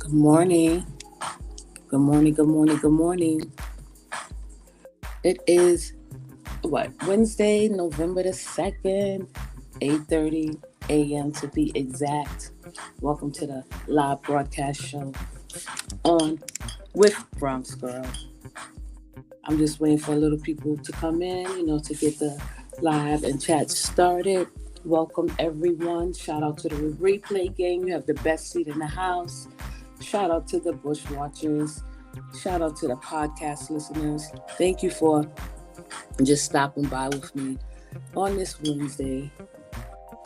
Good morning. Good morning. Good morning. Good morning. It is Wednesday, November the 2nd, 8:30 a.m. to be exact. Welcome to the live broadcast show on with Bronx Girl. I'm just waiting for a little people to come in, to get the live and chat started. Welcome everyone. Shout out to the replay game. You have the best seat in the house. Shout out to the Bush Watchers. Shout out to the podcast listeners. Thank you for just stopping by with me on this Wednesday.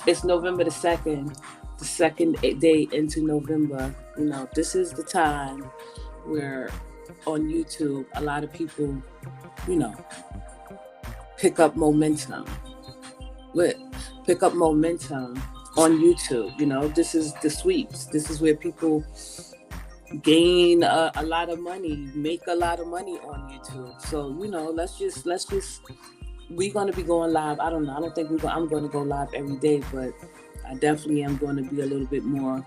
It's November the second day into November. This is the time where on YouTube, a lot of people, you know, pick up momentum. Pick up momentum on YouTube. This is the sweeps. This is where people gain a lot of money, make a lot of money on YouTube. So let's just we're gonna be going live. I don't know. I don't think I'm going to go live every day, but I definitely am going to be a little bit more,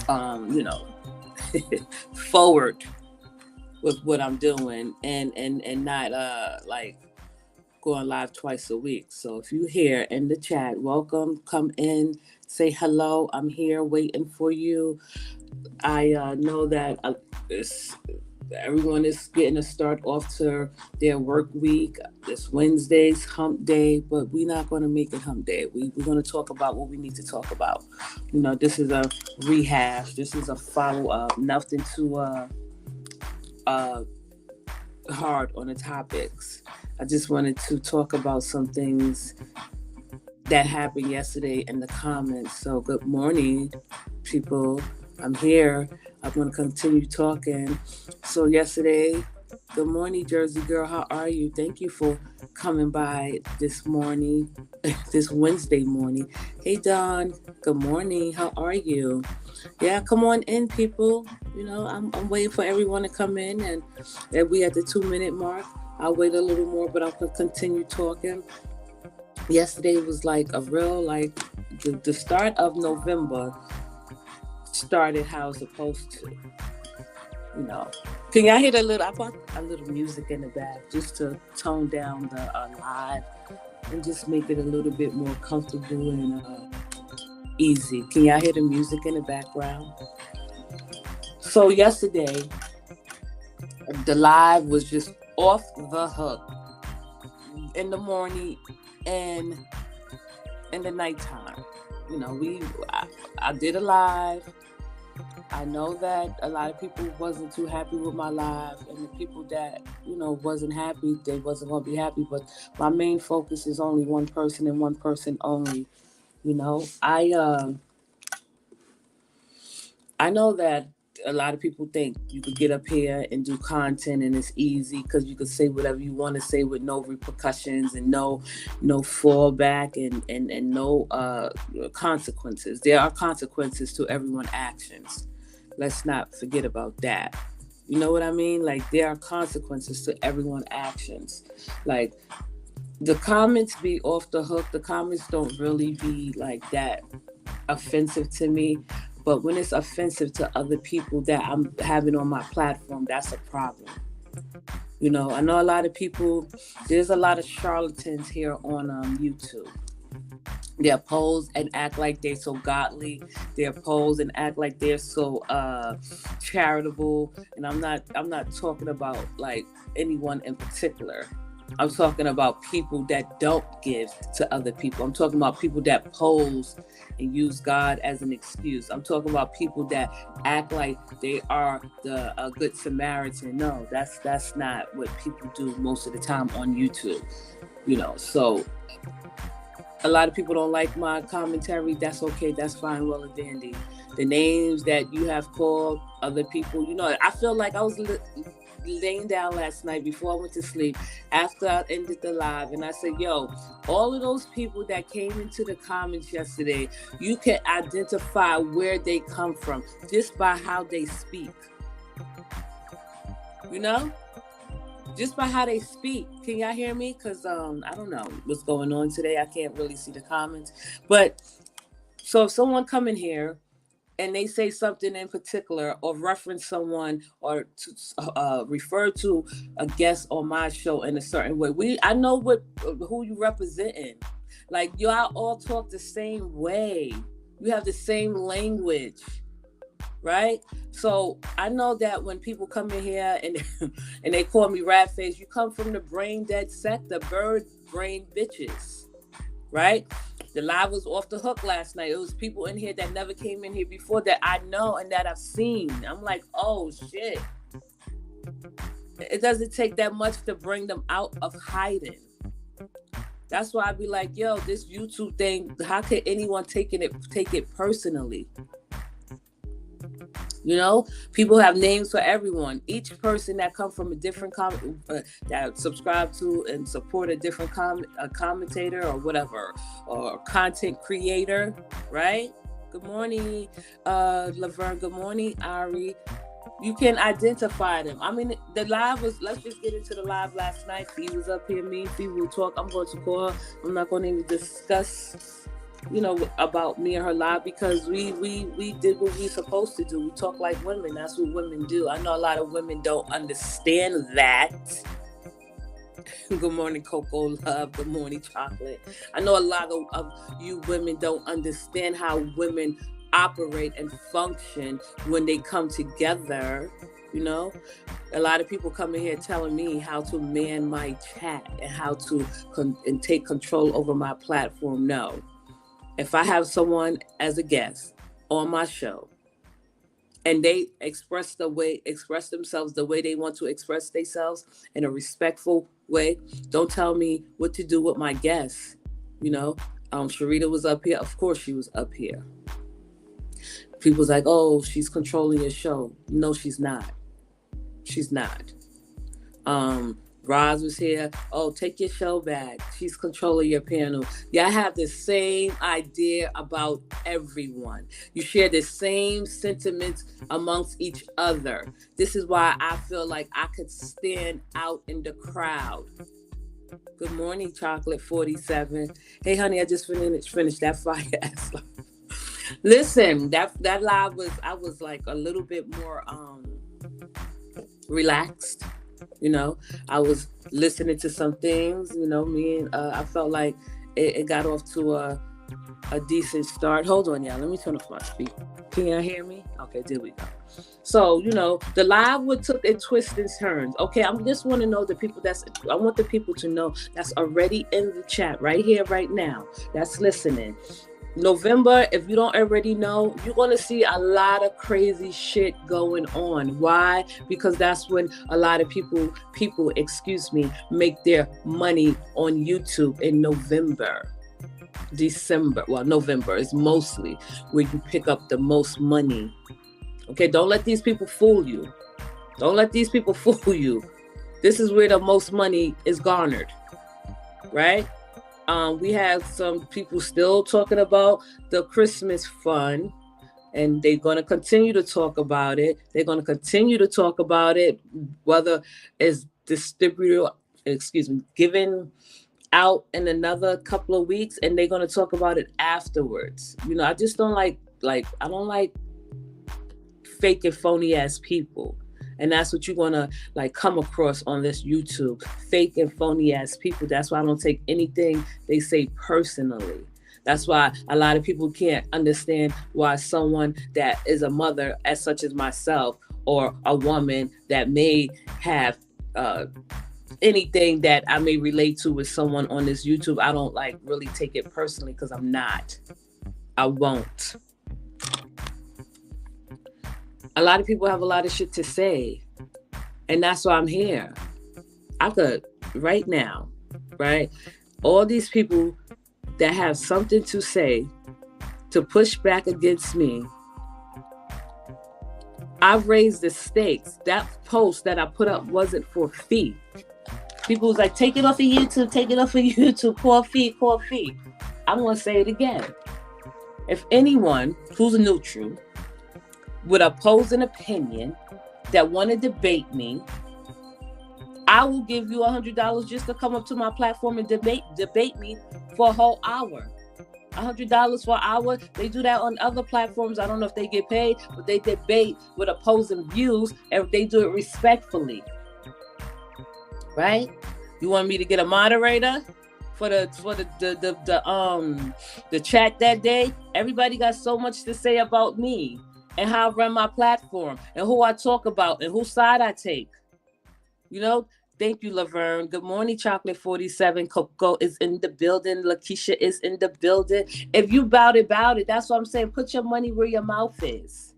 you know, forward with what I'm doing, and not like going live twice a week. So if you're here in the chat, welcome. Come in, say hello. I'm here waiting for you. I know that everyone is getting a start off to their work week. It's Wednesday's hump day, but we're not going to make it hump day. We're going to talk about what we need to talk about. This is a rehash. This is a follow-up. Nothing too hard on the topics. I just wanted to talk about some things that happened yesterday in the comments. So good morning, people. I'm here. I'm going to continue talking. So yesterday, good morning, Jersey girl. How are you? Thank you for coming by this morning, this Wednesday morning. Hey, Don. Good morning. How are you? Yeah, come on in, people. I'm waiting for everyone to come in, and we at the 2-minute mark. I'll wait a little more, but I'm going to continue talking. Yesterday was like a real, the start of November started how it's supposed to. Can y'all hear I brought a little music in the back just to tone down the live and just make it a little bit more comfortable and easy. Can y'all hear the music in the background? So yesterday, the live was just off the hook in the morning and in the nighttime. I did a live. I know that a lot of people wasn't too happy with my live, and the people that, wasn't happy, they wasn't going to be happy. But my main focus is only one person and one person only. I know that a lot of people think you could get up here and do content and it's easy because you could say whatever you want to say with no repercussions and no fallback and no consequences. There are consequences to everyone's actions. Let's not forget about that. You know what I mean? Like, there are consequences to everyone's actions. Like, the comments be off the hook. The comments don't really be like that offensive to me. But when it's offensive to other people that I'm having on my platform, that's a problem. I know a lot of people, there's a lot of charlatans here on YouTube. They pose and act like they're so godly. They pose and act like they're so charitable. And I'm not talking about like anyone in particular. I'm talking about people that don't give to other people. I'm talking about people that pose and use God as an excuse. I'm talking about people that act like they are the good Samaritan. No, that's not what people do most of the time on YouTube. So a lot of people don't like my commentary. That's okay. That's fine. Well and dandy. The names that you have called other people, I feel like I was laying down last night before I went to sleep after I ended the live, and I said, yo, all of those people that came into the comments yesterday, you can identify where they come from just by how they speak. Just by how they speak. Can y'all hear me? Because I don't know what's going on today. I can't really see the comments. But so if someone come in here and they say something in particular or reference someone or to refer to a guest on my show in a certain way. I know who you representing. Like, y'all all talk the same way. You have the same language, right? So I know that when people come in here and and they call me rat face, you come from the brain dead sector, bird brain bitches, right? The live was off the hook last night. It was people in here that never came in here before that I know and that I've seen. I'm like, oh shit. It doesn't take that much to bring them out of hiding. That's why I be like, yo, this YouTube thing, how can anyone take it personally? You know, people have names for everyone. Each person that come from a different that subscribe to and support a different commentator or whatever, or content creator, right? Good morning, Laverne. Good morning, Ari. You can identify them. I mean, the live was, let's just get into the live last night. Fee was up here, me and Fee will talk. I'm going to call her. I'm not going to even discuss, you know, about me and her live, because we did what we supposed to do. We talk like women. That's what women do. I know a lot of women don't understand that. Good morning, Coco Love. Good morning, Chocolate. I know a lot of you women don't understand how women operate and function when they come together. You know, a lot of people come in here telling me how to man my chat and how to and take control over my platform. No. If I have someone as a guest on my show and they express themselves the way they want to express themselves in a respectful way, don't tell me what to do with my guests. You know, Sharita was up here. Of course she was up here. People's like, oh, she's controlling your show. No, she's not. She's not. Roz was here. Oh, take your show back. She's controlling your panel. Y'all have the same idea about everyone. You share the same sentiments amongst each other. This is why I feel like I could stand out in the crowd. Good morning, Chocolate 47. Hey, honey, I just finished that fire ass live. Listen, that live was, I was like a little bit more relaxed. You know, I was listening to some things, you know, I felt like it got off to a decent start. Hold on, y'all. Let me turn off my speaker. Can y'all hear me? Okay, there we go. So, you know, the live took a twist and turns. Okay, I just want to know I want the people to know that's already in the chat right here, right now, that's listening. November, if you don't already know, you're going to see a lot of crazy shit going on. Why? Because that's when a lot of people, make their money on YouTube in November. December, well, November is mostly where you pick up the most money. Okay, don't let these people fool you. Don't let these people fool you. This is where the most money is garnered, right? We have some people still talking about the Christmas fund, and they're going to continue to talk about it. They're going to continue to talk about it, whether it's given out in another couple of weeks, and they're going to talk about it afterwards. You know, I just don't like I don't like fake and phony ass people. And that's what you're going to come across on this YouTube. Fake and phony ass people. That's why I don't take anything they say personally. That's why a lot of people can't understand why someone that is a mother, as such as myself, or a woman that may have anything that I may relate to with someone on this YouTube, I don't really take it personally, because I'm not. I won't. A lot of people have a lot of shit to say, and that's why I'm here. I could, right now, right? All these people that have something to say to push back against me, I've raised the stakes. That post that I put up wasn't for Fee. People was like, take it off of YouTube, call Fee. I'm going to say it again. If anyone who's neutral would oppose an opinion that want to debate me, I will give you $100 just to come up to my platform and debate me for a whole hour. $100 for an hour. They do that on other platforms. I don't know if they get paid, but they debate with opposing views, and they do it respectfully. Right? You want me to get a moderator for the chat that day? Everybody got so much to say about me and how I run my platform and who I talk about and whose side I take. You know, thank you, Laverne. Good morning, Chocolate 47. Coco is in the building. Lakeisha is in the building. If you bout it. That's what I'm saying. Put your money where your mouth is.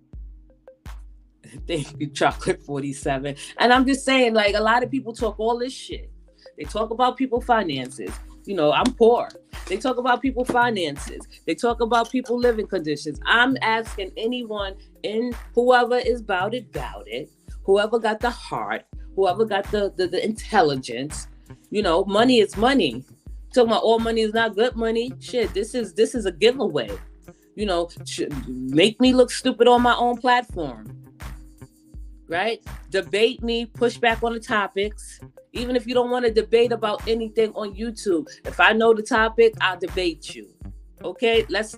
Thank you, Chocolate 47. And I'm just saying, like, a lot of people talk all this shit. They talk about people's finances. You know, I'm poor. They talk about people's finances. They talk about people living conditions. I'm asking anyone in whoever is bout it, whoever got the heart, whoever got the intelligence. You know, money is money. Talking about all money is not good money. Shit, this is a giveaway. You know, make me look stupid on my own platform. Right? Debate me, push back on the topics. Even if you don't want to debate about anything on YouTube, if I know the topic, I'll debate you. Okay? Let's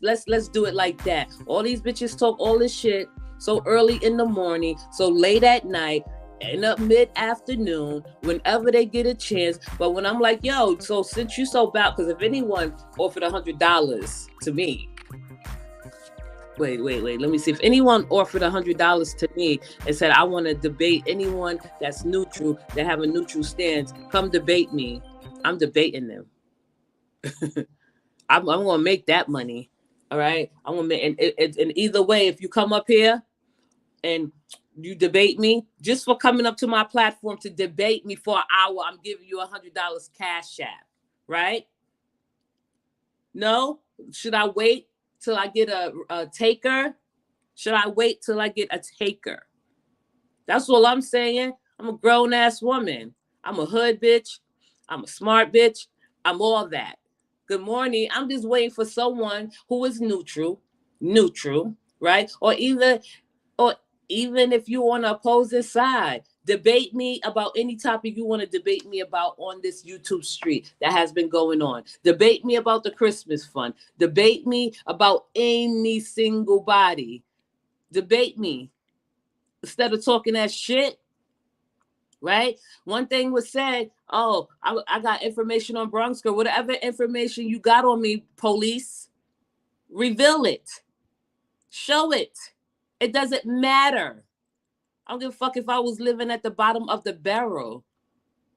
do it like that. All these bitches talk all this shit so early in the morning, so late at night, and up mid-afternoon, whenever they get a chance. But when I'm like, yo, so since you so bad, because if anyone offered $100 to me, Wait. Let me see. If anyone offered $100 to me and said, I want to debate anyone that's neutral, that have a neutral stance, come debate me. I'm debating them. I'm going to make that money. All right. I'm going to make, and either way, if you come up here and you debate me, just for coming up to my platform to debate me for an hour, I'm giving you $100 cash app. Right? No? Should I wait till I get a taker? Should I wait till I get a taker? That's all I'm saying. I'm a grown-ass woman. I'm a hood bitch. I'm a smart bitch. I'm all that. Good morning. I'm just waiting for someone who is neutral, right? Or even if you're on the opposing side, debate me about any topic you want to debate me about on this YouTube street that has been going on. Debate me about the Christmas fund. Debate me about any single body. Debate me. Instead of talking that shit, right? One thing was said, oh, I got information on Bronx Girl. Whatever information you got on me, police, reveal it. Show it. It doesn't matter. I don't give a fuck if I was living at the bottom of the barrel.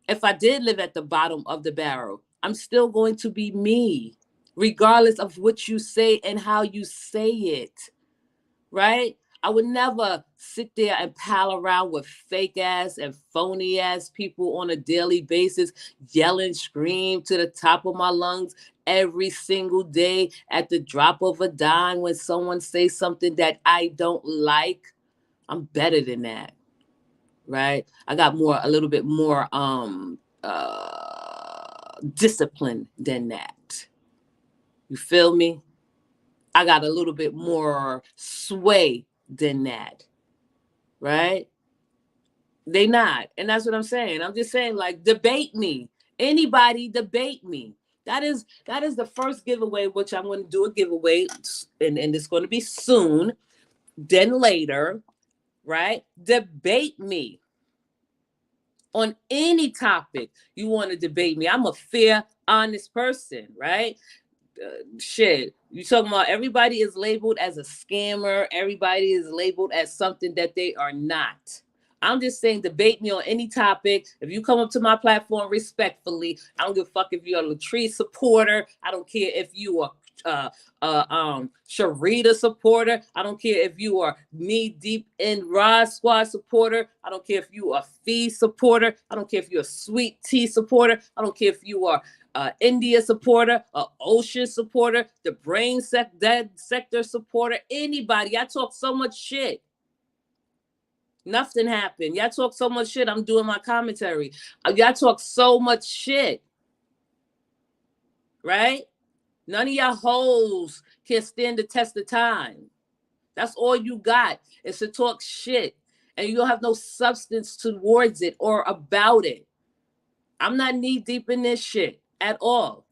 If I did live at the bottom of the barrel, I'm still going to be me, regardless of what you say and how you say it, right? I would never sit there and pal around with fake ass and phony ass people on a daily basis, yelling, scream to the top of my lungs every single day at the drop of a dime when someone says something that I don't like. I'm better than that, right? I got a little bit more discipline than that. You feel me? I got a little bit more sway than that, right? They not, and that's what I'm saying. I'm just saying, like, debate me. Anybody debate me. That is the first giveaway, which I'm going to do a giveaway, and it's going to be soon. Then later. Right? Debate me on any topic you want to debate me. I'm a fair, honest person, right? Shit. You talking about everybody is labeled as a scammer. Everybody is labeled as something that they are not. I'm just saying, debate me on any topic. If you come up to my platform respectfully, I don't give a fuck if you're a Latrice supporter. I don't care if you are Sharita supporter. I don't care if you are knee deep in Rod Squad supporter. I don't care if you are Fee supporter. I don't care if you're a Sweet Tea supporter. I don't care if you are India supporter, Ocean supporter, the Brain Dead Sector supporter, anybody. I talk so much shit. Nothing happened. Y'all talk so much shit. I'm doing my commentary. Y'all talk so much shit. Right? None of y'all hoes can stand the test of time. That's all you got is to talk shit. And you don't have no substance towards it or about it. I'm not knee deep in this shit at all.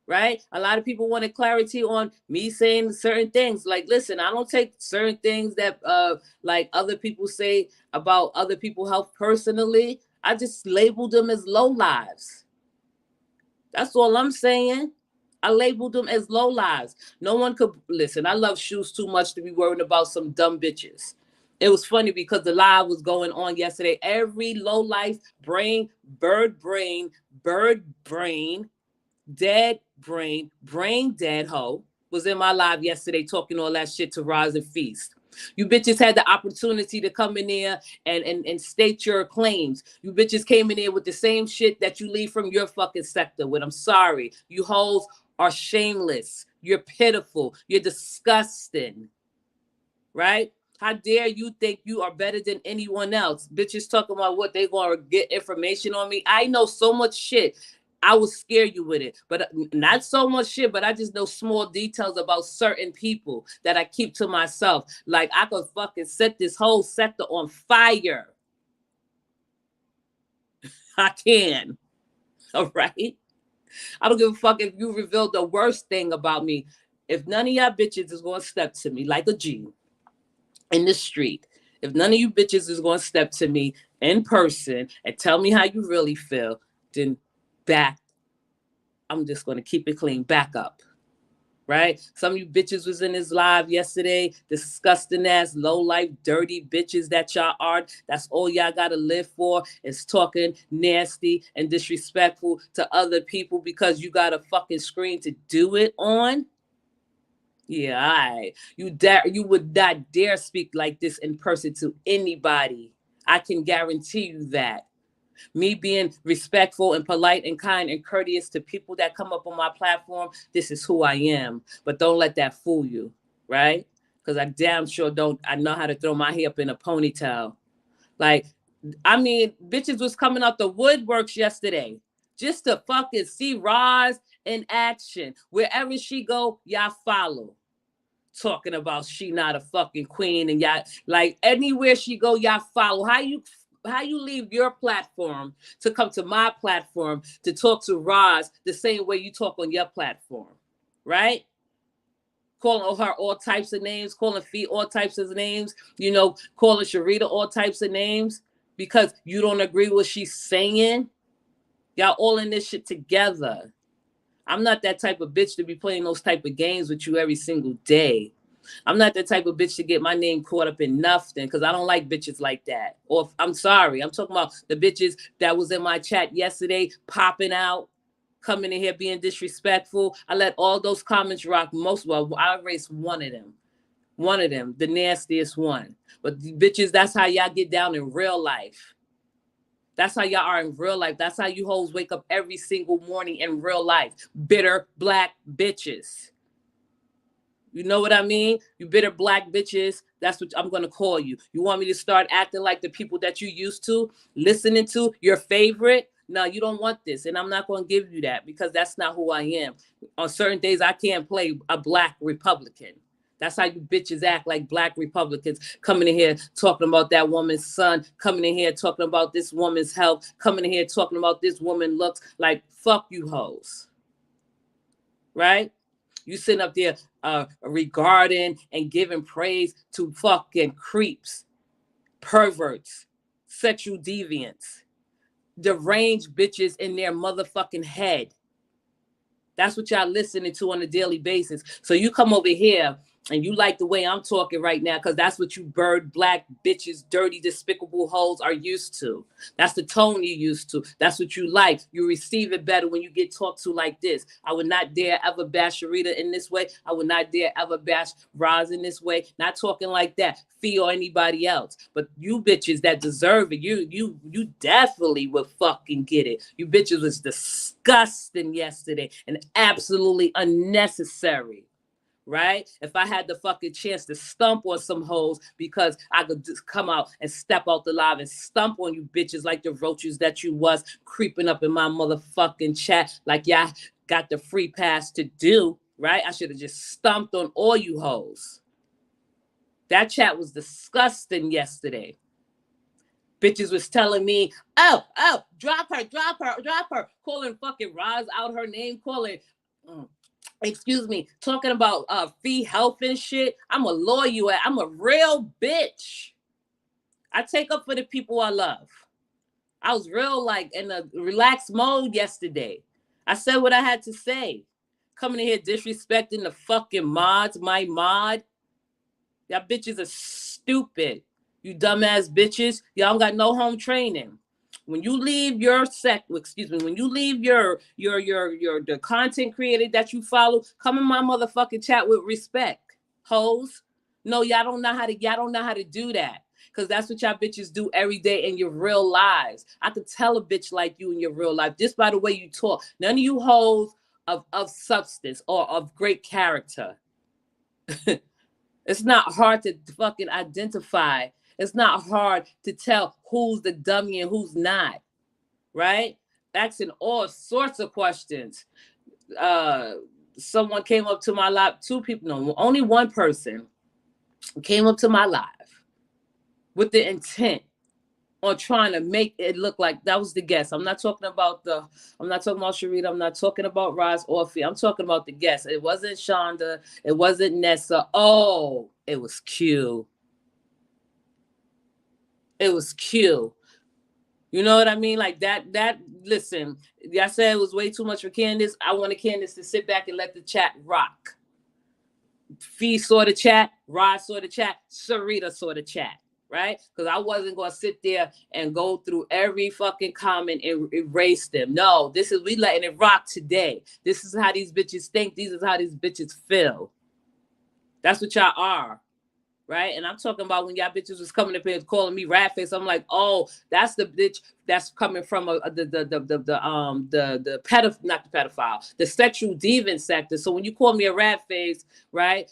right? A lot of people wanted clarity on me saying certain things. Like, listen, I don't take certain things that like other people say about other people's health personally. I just labeled them as low lives. That's all I'm saying. I labeled them as low lives. No one could listen. I love shoes too much to be worried about some dumb bitches. It was funny because the live was going on yesterday. Every low life brain, bird brain, dead brain dead hoe was in my live yesterday talking all that shit to Rise and Feast. You bitches had the opportunity to come in there and state your claims. You bitches came in there with the same shit that you leave from your fucking sector with. I'm sorry. You hoes are shameless. You're pitiful. You're disgusting. Right? How dare you think you are better than anyone else? Bitches talking about what they gonna get information on me. I know so much shit. I will scare you with it, but not so much shit. But I just know small details about certain people that I keep to myself. Like I could fucking set this whole sector on fire. I can. All right. I don't give a fuck if you reveal the worst thing about me. If none of y'all bitches is gonna step to me like a G in the street, if none of you bitches is gonna step to me in person and tell me how you really feel, then back. I'm just gonna keep it clean. Back up. Right? Some of you bitches was in his live yesterday, disgusting ass, low life, dirty bitches that y'all are. That's all y'all gotta live for is talking nasty and disrespectful to other people because you got a fucking screen to do it on. Yeah, all right. You would not dare speak like this in person to anybody. I can guarantee you that. Me being respectful and polite and kind and courteous to people that come up on my platform, this is who I am. But don't let that fool you, right? Because I damn sure don't. I know how to throw my hair up in a ponytail. Like, I mean, bitches was coming out the woodworks yesterday just to fucking see Roz in action. Wherever she go, y'all follow. Talking about she not a fucking queen and y'all like anywhere she go, y'all follow. How you leave your platform to come to my platform to talk to Roz the same way you talk on your platform, right? Calling her all types of names, calling Fee all types of names, calling Sharita all types of names because you don't agree with what she's saying. Y'all all in this shit together. I'm not that type of bitch to be playing those type of games with you every single day. I'm not the type of bitch to get my name caught up in nothing because I don't like bitches like that. Or I'm sorry, I'm talking about the bitches that was in my chat yesterday popping out, coming in here being disrespectful. I let all those comments rock. I erased one of them, the nastiest one. But bitches, that's how y'all get down in real life. That's how y'all are in real life. That's how you hoes wake up every single morning in real life. Bitter black bitches. You know what I mean? You bitter black bitches. That's what I'm going to call you. You want me to start acting like the people that you used to, listening to, your favorite? No, you don't want this. And I'm not going to give you that because that's not who I am. On certain days, I can't play a black Republican. That's how you bitches act like black Republicans coming in here talking about that woman's son, coming in here talking about this woman's health, coming in here talking about this woman looks like fuck you hoes. Right? You sitting up there regarding and giving praise to fucking creeps, perverts, sexual deviants, deranged bitches in their motherfucking head. That's what y'all listening to on a daily basis. So you come over here and you like the way I'm talking right now because that's what you bird black bitches, dirty, despicable hoes are used to. That's the tone you used to. That's what you like. You receive it better when you get talked to like this. I would not dare ever bash Sharita in this way. I would not dare ever bash Roz in this way. Not talking like that, Fee or anybody else. But you bitches that deserve it, you definitely would fucking get it. You bitches was disgusting yesterday and absolutely unnecessary. Right? If I had the fucking chance to stump on some hoes because I could just come out and step out the live and stump on you bitches like the roaches that you was creeping up in my motherfucking chat like y'all got the free pass to do, right? I should have just stumped on all you hoes. That chat was disgusting yesterday. Bitches was telling me, oh, drop her, calling fucking Roz out her name, calling excuse me, talking about fee health and shit. I'm a lawyer. I'm a real bitch. I take up for the people I love. I was real like in a relaxed mode yesterday. I said what I had to say. Coming in here disrespecting the fucking mods, my mod. Y'all bitches are stupid. You dumbass bitches. Y'all don't got no home training. When you leave your when you leave your the content creator that you follow, come in my motherfucking chat with respect. Hoes. No, y'all don't know how to do that. Because that's what y'all bitches do every day in your real lives. I could tell a bitch like you in your real life just by the way you talk. None of you hoes of substance or of great character. It's not hard to fucking identify. It's not hard to tell who's the dummy and who's not, right? Asking all sorts of questions. Someone came up to my live, two people, no, only one person came up to my live with the intent on trying to make it look like that was the guest. I'm not talking about Sharita. I'm not talking about Roz Orphy. I'm talking about the guest. It wasn't Shonda. It wasn't Nessa. Oh, it was Q. It was Q. You know what I mean? Like that, listen, I said it was way too much for Candace. I wanted Candace to sit back and let the chat rock. Fee saw the chat, Roz saw the chat, Sarita saw the chat, right? Because I wasn't going to sit there and go through every fucking comment and erase them. No, we letting it rock today. This is how these bitches think. This is how these bitches feel. That's what y'all are. Right, and I'm talking about when y'all bitches was coming up here and calling me rat face. I'm like, oh, that's the bitch that's coming from not the pedophile, the sexual deviant sector. So when you call me a rat face, right,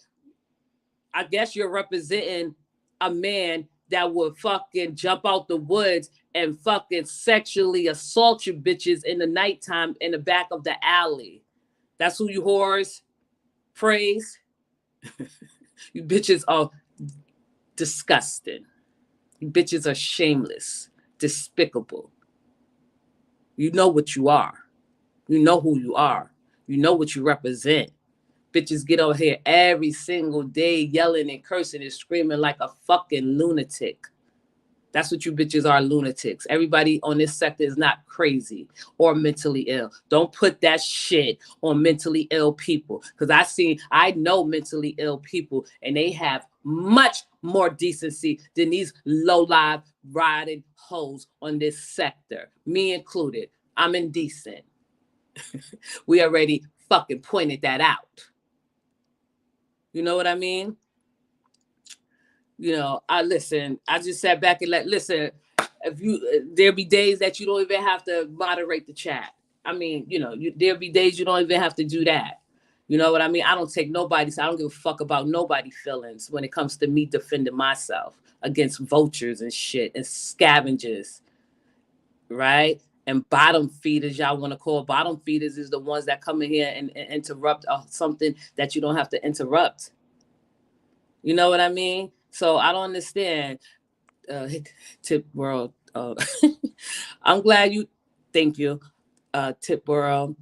I guess you're representing a man that would fucking jump out the woods and fucking sexually assault you bitches in the nighttime in the back of the alley. That's who you whores praise. You bitches are disgusting. You bitches are shameless, despicable. You know what you are. You know who you are. You know what you represent. Bitches get over here every single day yelling and cursing and screaming like a fucking lunatic. That's what you bitches are, lunatics. Everybody on this sector is not crazy or mentally ill. Don't put that shit on mentally ill people. Because I know mentally ill people and they have much more decency than these low-live riding hoes on this sector. Me included. I'm indecent. We already fucking pointed that out. You know what I mean? You know, I just sat back and listen, there'll be days that you don't even have to moderate the chat. I mean, you know, there'll be days you don't even have to do that. You know what I mean? I don't take nobody's, I don't give a fuck about nobody's feelings when it comes to me defending myself against vultures and shit and scavengers, right? And bottom feeders, y'all want to call bottom feeders is the ones that come in here and interrupt something that you don't have to interrupt. You know what I mean? So I don't understand. Tip World. I'm glad you. Thank you, Tip World.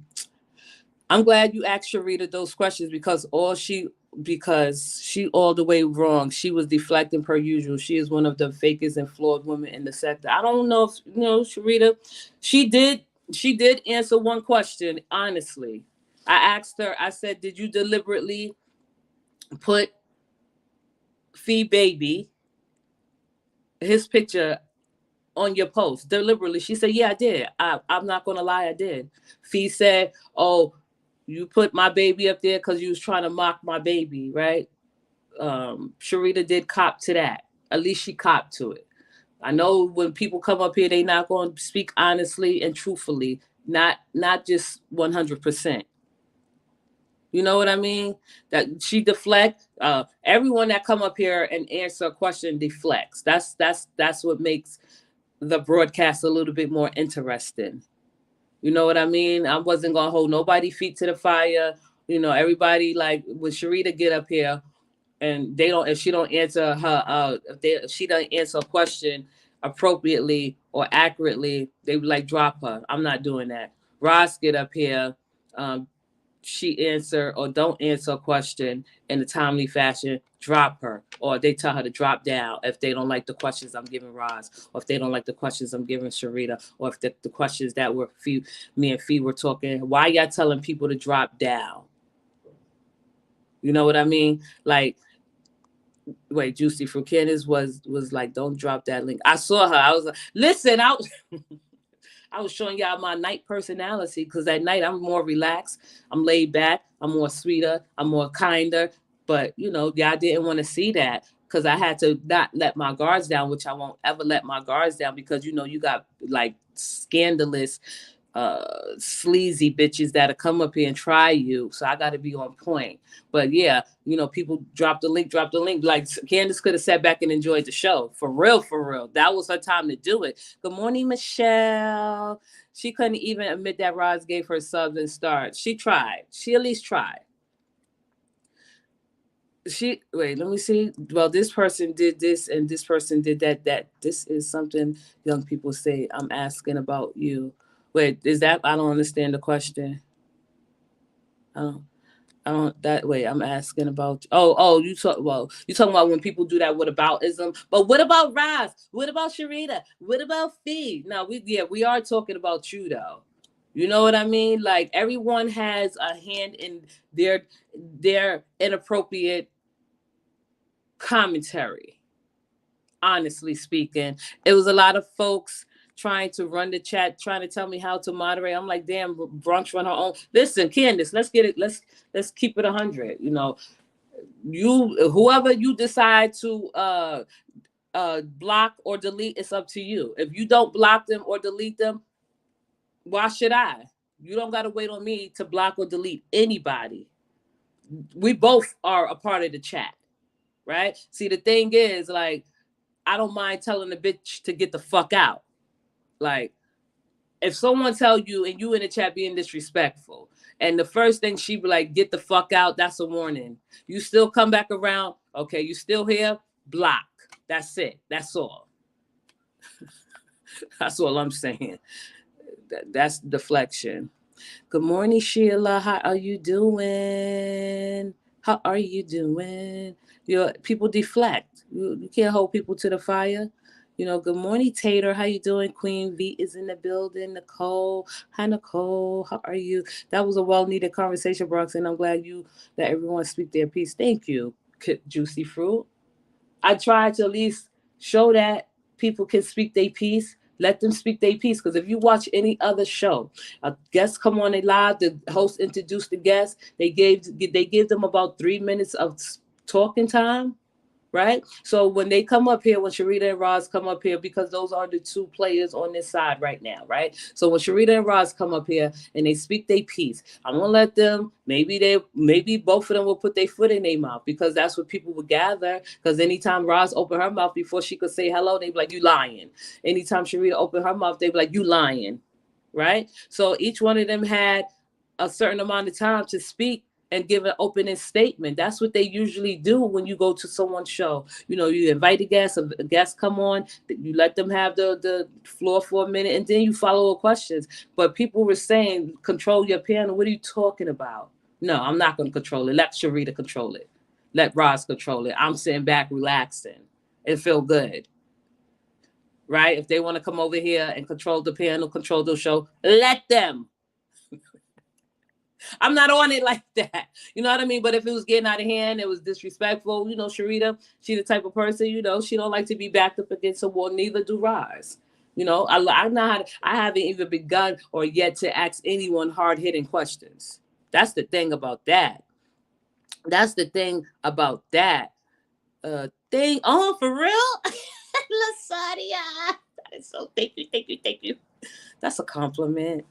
I'm glad you asked Sharita those questions because she all the way wrong. She was deflecting per usual. She is one of the fakest and flawed women in the sector. I don't know if you know Sharita. She did answer one question honestly. I asked her. I said, "Did you deliberately put Fee Baby, his picture on your post deliberately?" She said, "Yeah, I did. I'm not gonna lie, I did." Fee said, "Oh, you put my baby up there because you was trying to mock my baby, right?" Sharita did cop to that. At least she copped to it. I know when people come up here, they not going to speak honestly and truthfully, not just 100%. You know what I mean? That she deflect. Everyone that come up here and answer a question deflects. That's what makes the broadcast a little bit more interesting. You know what I mean? I wasn't gonna hold nobody feet to the fire. You know, everybody like when Sharita get up here and if she don't answer her if she doesn't answer a question appropriately or accurately, they would like drop her. I'm not doing that. Ross get up here. she answer or don't answer a question in a timely fashion, drop her. Or they tell her to drop down if they don't like the questions I'm giving Roz, or if they don't like the questions I'm giving Sharita, or if the questions that me and Fee were talking, why y'all telling people to drop down? You know what I mean? Like, wait, Juicy Fruit Candace was like, don't drop that link. I saw her. I was like, listen, I was showing y'all my night personality because at night I'm more relaxed. I'm laid back. I'm more sweeter. I'm more kinder. But, y'all didn't want to see that because I had to not let my guards down, which I won't ever let my guards down because, you got like scandalous, sleazy bitches that'll come up here and try you. So I got to be on point. But yeah, people drop the link. Like Candace could have sat back and enjoyed the show. For real, for real. That was her time to do it. Good morning, Michelle. She couldn't even admit that Roz gave her subs and stars. She tried. She at least tried. Let me see. Well, this person did this and this person did that. This is something young people say. I'm asking about you. Wait, is that? I don't understand the question. I don't that way. I'm asking about. You talking about when people do that. What aboutism? But what about Raz? What about Sharita? What about Fee? No, we are talking about you though. You know what I mean? Like everyone has a hand in their inappropriate commentary. Honestly speaking, it was a lot of folks trying to run the chat, trying to tell me how to moderate. I'm like, damn, Bronx run her own. Listen, Candace, let's get it. Let's keep it 100. Whoever you decide to block or delete, it's up to you. If you don't block them or delete them, why should I? You don't got to wait on me to block or delete anybody. We both are a part of the chat, right? See, the thing is, like, I don't mind telling the bitch to get the fuck out. Like, if someone tell you and you in the chat being disrespectful, and the first thing she be like, get the fuck out, that's a warning. You still come back around, okay, you still here, block. That's it. That's all. That's all I'm saying. That's deflection. Good morning, Sheila. How are you doing? How are you doing? People deflect. You can't hold people to the fire. Good morning, Tater. How you doing? Queen V is in the building. Nicole. Hi, Nicole. How are you? That was a well-needed conversation, Bronx, and I'm glad that everyone speak their piece. Thank you, Juicy Fruit. I tried to at least show that people can speak their piece. Let them speak their piece. Because if you watch any other show, a guest come on a live, the host introduced the guest. They give them about 3 minutes of talking time. Right? So when they come up here, when Sharita and Roz come up here, because those are the two players on this side right now, right? So when Sharita and Roz come up here and they speak their piece, I'm gonna let them, maybe both of them will put their foot in their mouth because that's what people would gather. Because anytime Roz opened her mouth before she could say hello, they'd be like, you lying. Anytime Sharita opened her mouth, they'd be like, you lying. Right? So each one of them had a certain amount of time to speak and give an opening statement. That's what they usually do when you go to someone's show. You invite a guest come on, you let them have the floor for a minute, and then you follow up questions. But people were saying, control your panel. What are you talking about? No, I'm not going to control it. Let Sharita control it. Let Roz control it. I'm sitting back, relaxing, and feel good. Right? If they want to come over here and control the panel, control the show, let them. I'm not on it like that. You know what I mean? But if it was getting out of hand, it was disrespectful. Sharita, she the type of person, she don't like to be backed up against a wall. Neither do Roz. I know I haven't even begun or yet to ask anyone hard-hitting questions. That's the thing about that. That's the thing about that. Thing. Oh, for real? Lasagna. That is so, thank you. That's a compliment.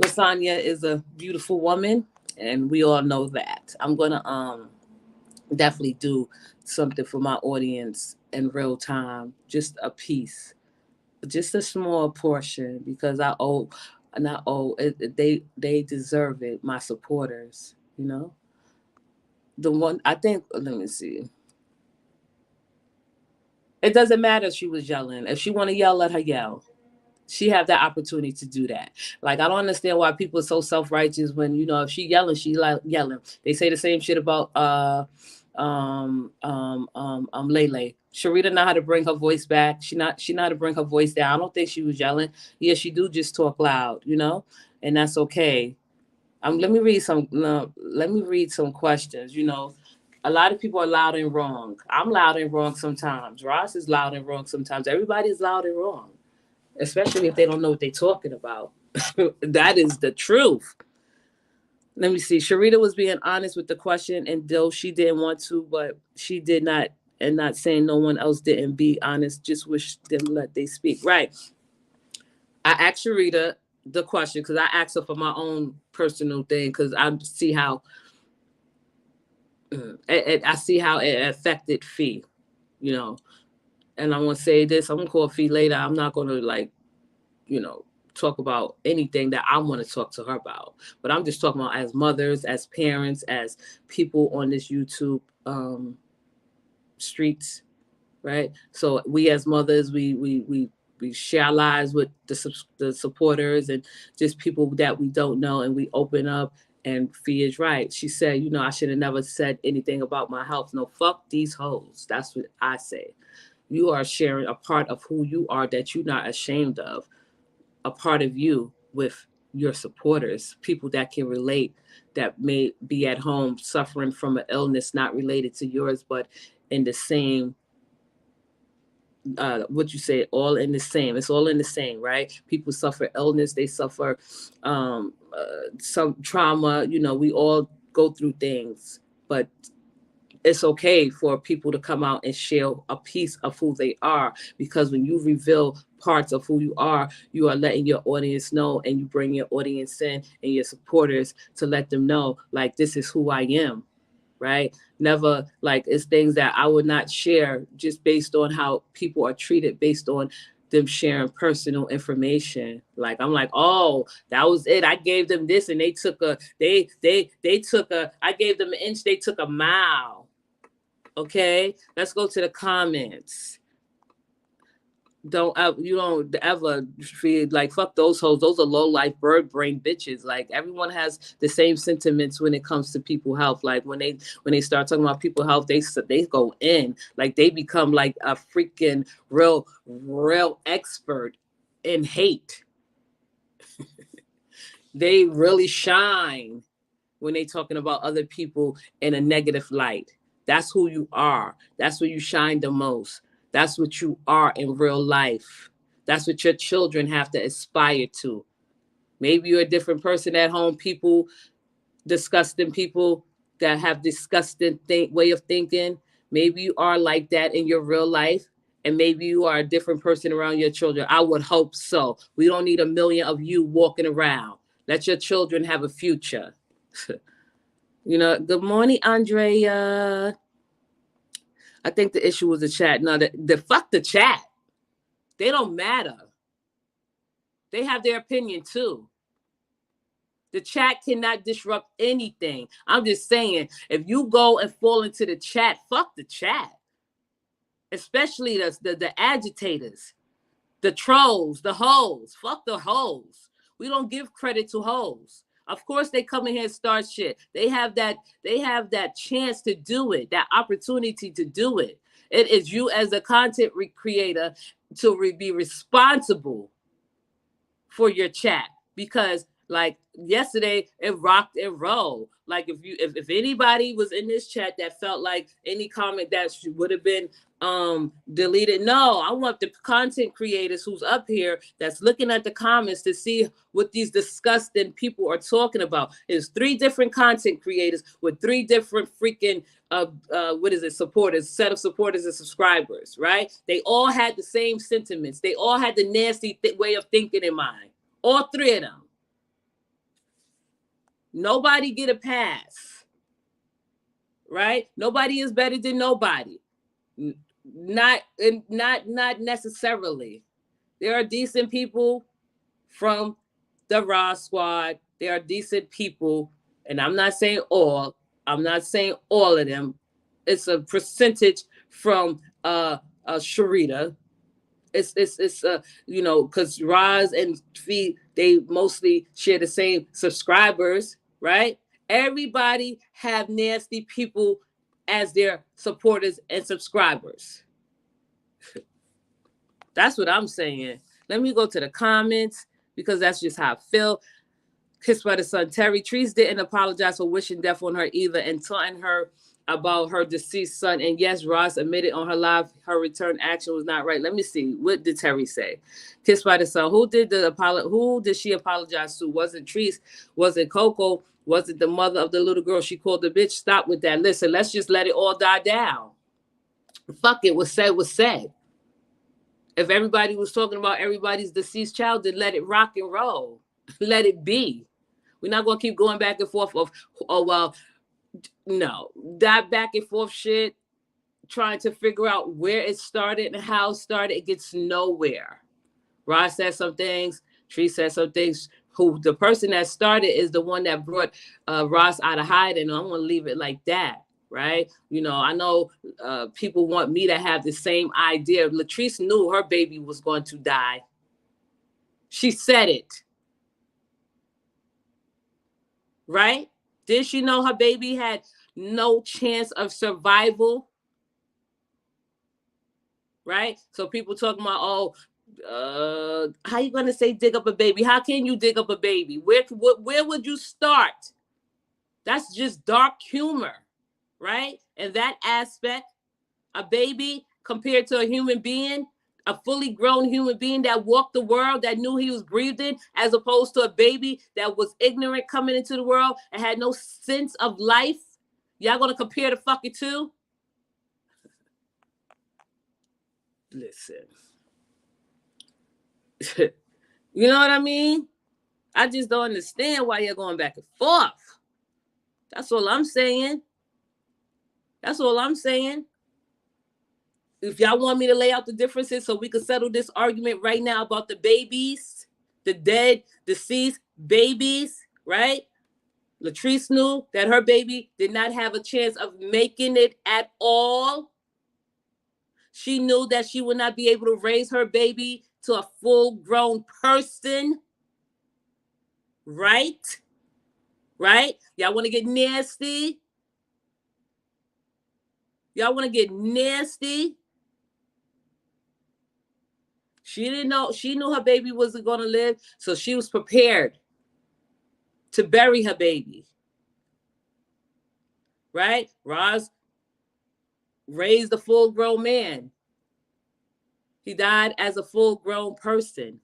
Lasagna is a beautiful woman, and we all know that. I'm gonna definitely do something for my audience in real time, just a piece, just a small portion, because they deserve it. My supporters, the one I think. Let me see. It doesn't matter if she was yelling. If she want to yell, let her yell. She have that opportunity to do that. Like, I don't understand why people are so self-righteous when, if she yelling, she like yelling. They say the same shit about Lele. Sharita know how to bring her voice back. She know how to bring her voice down. I don't think she was yelling. Yeah, she do just talk loud, and that's okay. Let me read some. Let me read some questions. A lot of people are loud and wrong. I'm loud and wrong sometimes. Ross is loud and wrong sometimes. Everybody's loud and wrong, especially if they don't know what they're talking about. That is the truth. Let me see. Sharita was being honest with the question, and though she didn't want to, but she did not, and not saying no one else didn't be honest, just wish them let they speak. Right. I asked Sharita the question because I asked her for my own personal thing because I see how I see how it affected Fee, and I'm gonna say this. I'm gonna call Fee later. I'm not gonna talk about anything that I want to talk to her about. But I'm just talking about as mothers, as parents, as people on this YouTube streets, right? So we as mothers, we share our lives with the supporters and just people that we don't know, and we open up. And Fee is right. She said, I should have never said anything about my health. No, fuck these hoes. That's what I say. You are sharing a part of who you are that you're not ashamed of, a part of you with your supporters, people that can relate, that may be at home suffering from an illness not related to yours, but in the same, what you say, all in the same. It's all in the same, right? People suffer illness, they suffer some trauma. We all go through things, but it's okay for people to come out and share a piece of who they are, because when you reveal parts of who you are letting your audience know, and you bring your audience in and your supporters to let them know, like, this is who I am, right? Never, like, it's things that I would not share just based on how people are treated, based on them sharing personal information. Like, I'm like, oh, that was it. I gave them this and they took I gave them an inch, they took a mile. Okay, let's go to the comments. You don't ever feel like, fuck those hoes. Those are low life bird brain bitches. Like, everyone has the same sentiments when it comes to people health. Like, when they start talking about people health, they go in, like, they become like a freaking real expert in hate. They really shine when they talking about other people in a negative light. That's who you are. That's where you shine the most. That's what you are in real life. That's what your children have to aspire to. Maybe you're a different person at home. People, disgusting people that have disgusting way of thinking. Maybe you are like that in your real life. And maybe you are a different person around your children. I would hope so. We don't need a million of you walking around. Let your children have a future. Good morning, Andrea. I think the issue was the chat. No, the fuck the chat. They don't matter. They have their opinion too. The chat cannot disrupt anything. I'm just saying, if you go and fall into the chat, fuck the chat. Especially the agitators, the trolls, the hoes. Fuck the hoes. We don't give credit to hoes. Of course, they come in here and start shit. They have that chance to do it, that opportunity to do it. It is you as a content creator to be responsible for your chat, because, like, yesterday it rocked and rolled. Like, if anybody was in this chat that felt like any comment that would have been deleted, no, I want the content creators who's up here that's looking at the comments to see what these disgusting people are talking about. There's 3 different content creators with 3 different freaking supporters, set of supporters and subscribers, right? They all had the same sentiments. They all had the nasty way of thinking in mind. All 3 of them. Nobody get a pass, right? Nobody is better than nobody. Not necessarily. There are decent people from the Raw Squad. There are decent people, and I'm not saying all. I'm not saying all of them. It's a percentage from Sharita. it's you know, because Roz and Fee, they mostly share the same subscribers, right? Everybody have nasty people as their supporters and subscribers. That's what I'm saying. Let me go to the comments because that's just how I feel. Kissed by the Sun. Terry Trees didn't apologize for wishing death on her either and taunting her about her deceased son. And yes, Ross admitted on her live her return action was not right. Let me see. What did Terry say? Kissed by the Sun. Who did she apologize to? Was it Trees? Was it Coco? Was it the mother of the little girl she called the bitch? Stop with that. Listen, let's just let it all die down. Fuck it. What's said was said. If everybody was talking about everybody's deceased child, then let it rock and roll. Let it be. We're not going to keep going back and forth of, oh, well, no. That back and forth shit, trying to figure out where it started and how it started, it gets nowhere. Ross said some things. Tree said some things. Who the person that started is the one that brought Ross out of hiding. I'm going to leave it like that. Right? You know, I know people want me to have the same idea. Latrice knew her baby was going to die. She said it. Right? Did she know her baby had no chance of survival? Right? So people talking about, oh, how you going to say dig up a baby? How can you dig up a baby? Where would you start? That's just dark humor. Right? In that aspect, a baby compared to a human being, a fully grown human being that walked the world, that knew he was breathing, as opposed to a baby that was ignorant coming into the world and had no sense of life. Y'all gonna compare the fucking two? Listen. You know what I mean? I just don't understand why you're going back and forth. That's all I'm saying. That's all I'm saying. If y'all want me to lay out the differences so we can settle this argument right now about the babies, the dead, deceased babies, right? Latrice knew that her baby did not have a chance of making it at all. She knew that she would not be able to raise her baby to a full-grown person. Right? Right? Y'all want to get nasty? Y'all want to get nasty? She didn't know. She knew her baby wasn't going to live, so she was prepared to bury her baby. Right? Roz raised a full-grown man. He died as a full-grown person.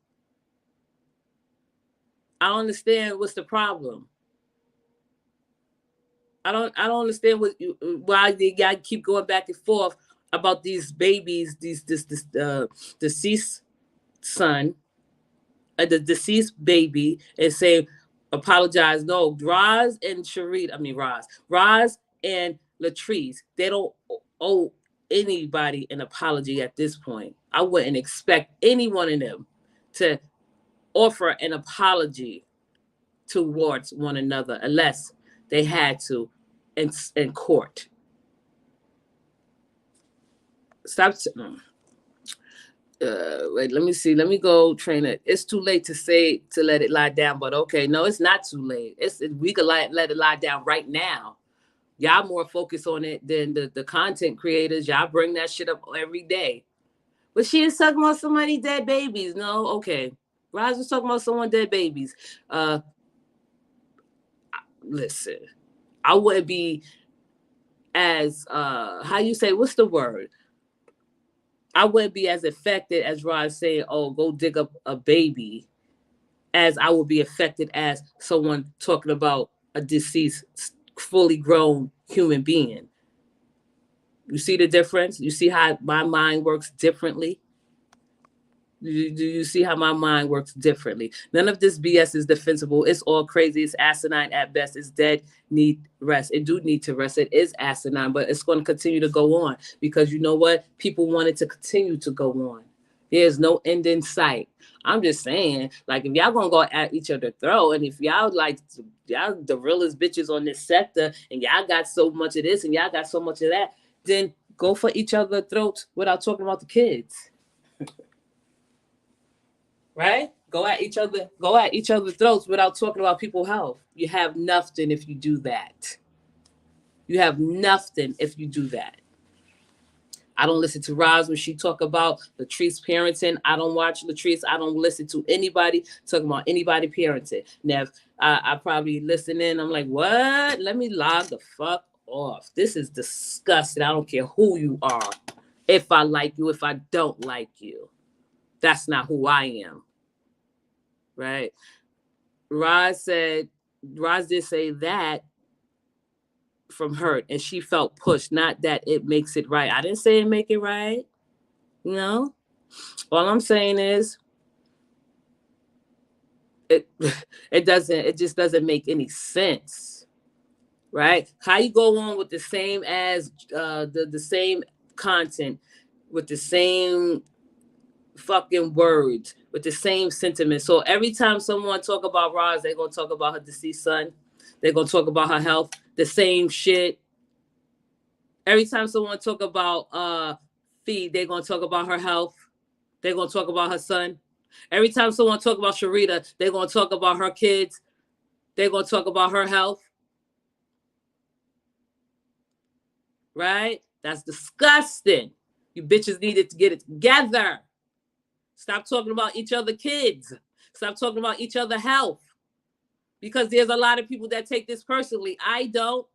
I don't understand what's the problem. I don't understand why they got keep going back and forth about these babies, this deceased son, the deceased baby, and say apologize. No, Roz and Latrice, they don't owe anybody an apology at this point. I wouldn't expect any one of them to offer an apology towards one another unless they had to in court. Stop. Wait, let me see. Let me go train it. It's too late to let it lie down, but okay. No, it's not too late. We could let it lie down right now. Y'all more focused on it than the content creators. Y'all bring that shit up every day. But she is talking about somebody dead babies. No, okay. Roz was talking about someone dead babies. Listen, I wouldn't be as how you say, what's the word? I wouldn't be as affected as Roz saying, oh, go dig up a baby, as I would be affected as someone talking about a deceased, fully grown human being. You see the difference? You see how my mind works differently? Do you see how my mind works differently? None of this BS is defensible. It's all crazy. It's asinine at best. It's dead. Need rest. It do need to rest. It is asinine, but it's going to continue to go on because you know what? People want it to continue to go on. There's no end in sight. I'm just saying, like, if y'all gonna go at each other throat, and if y'all y'all the realest bitches on this sector, and y'all got so much of this and y'all got so much of that, then go for each other's throats without talking about the kids. right? Go at each other's throats without talking about people's health. You have nothing if you do that. You have nothing if you do that. I don't listen to Roz when she talk about Latrice parenting. I don't watch Latrice. I don't listen to anybody talking about anybody parenting. Now, I probably listen in. I'm like, what? Let me log the fuck off. This is disgusting. I don't care who you are. If I like you, if I don't like you. That's not who I am. Right? Roz did say that from hurt, and she felt pushed, not that it makes it right. I didn't say it make it right. You know? All I'm saying is it just doesn't make any sense. Right? How you go on with the same as the same content with the same fucking words with the same sentiment. So every time someone talk about Roz, they're gonna talk about her deceased son. They're gonna talk about her health. The same shit. Every time someone talk about Fee, they're gonna talk about her health. They're gonna talk about her son. Every time someone talk about Sharita, they're gonna talk about her kids. They're gonna talk about her health. Right? That's disgusting. You bitches needed to get it together. Stop talking about each other kids. Stop talking about each other health. Because there's a lot of people that take this personally. I don't.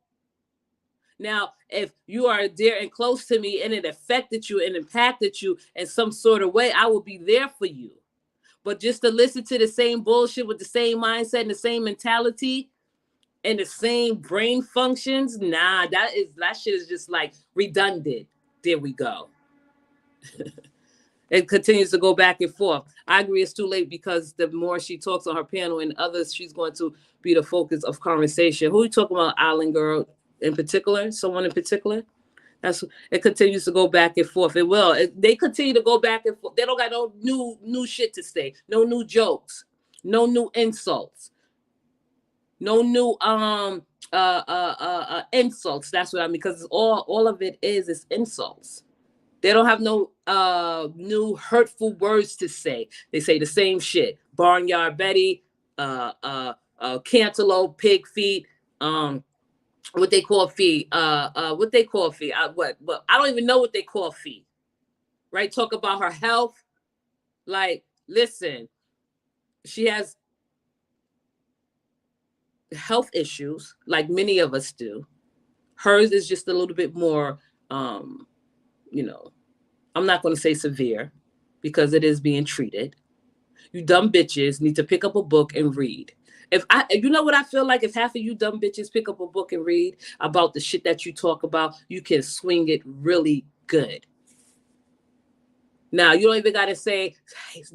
Now, if you are dear and close to me and it affected you and impacted you in some sort of way, I will be there for you. But just to listen to the same bullshit with the same mindset and the same mentality and the same brain functions, nah, that shit is just like redundant. There we go. It continues to go back and forth. I agree it's too late because the more she talks on her panel and others, she's going to be the focus of conversation. Who are you talking about, Island Girl in particular? Someone in particular? It continues to go back and forth. It will. They continue to go back and forth. They don't got no new shit to say. No new jokes. No new insults. No new insults. That's what I mean. Because all of it is insults. They don't have no new hurtful words to say. They say the same shit. Barnyard Betty, cantaloupe, pig feet, what they call feet, what they call feet. What I don't even know what they call feet. Right? Talk about her health. Like, listen, she has health issues, like many of us do. Hers is just a little bit more, I'm not going to say severe because it is being treated. You dumb bitches need to pick up a book and read. You know what I feel like? If half of you dumb bitches pick up a book and read about the shit that you talk about, you can swing it really good. Now, you don't even got to say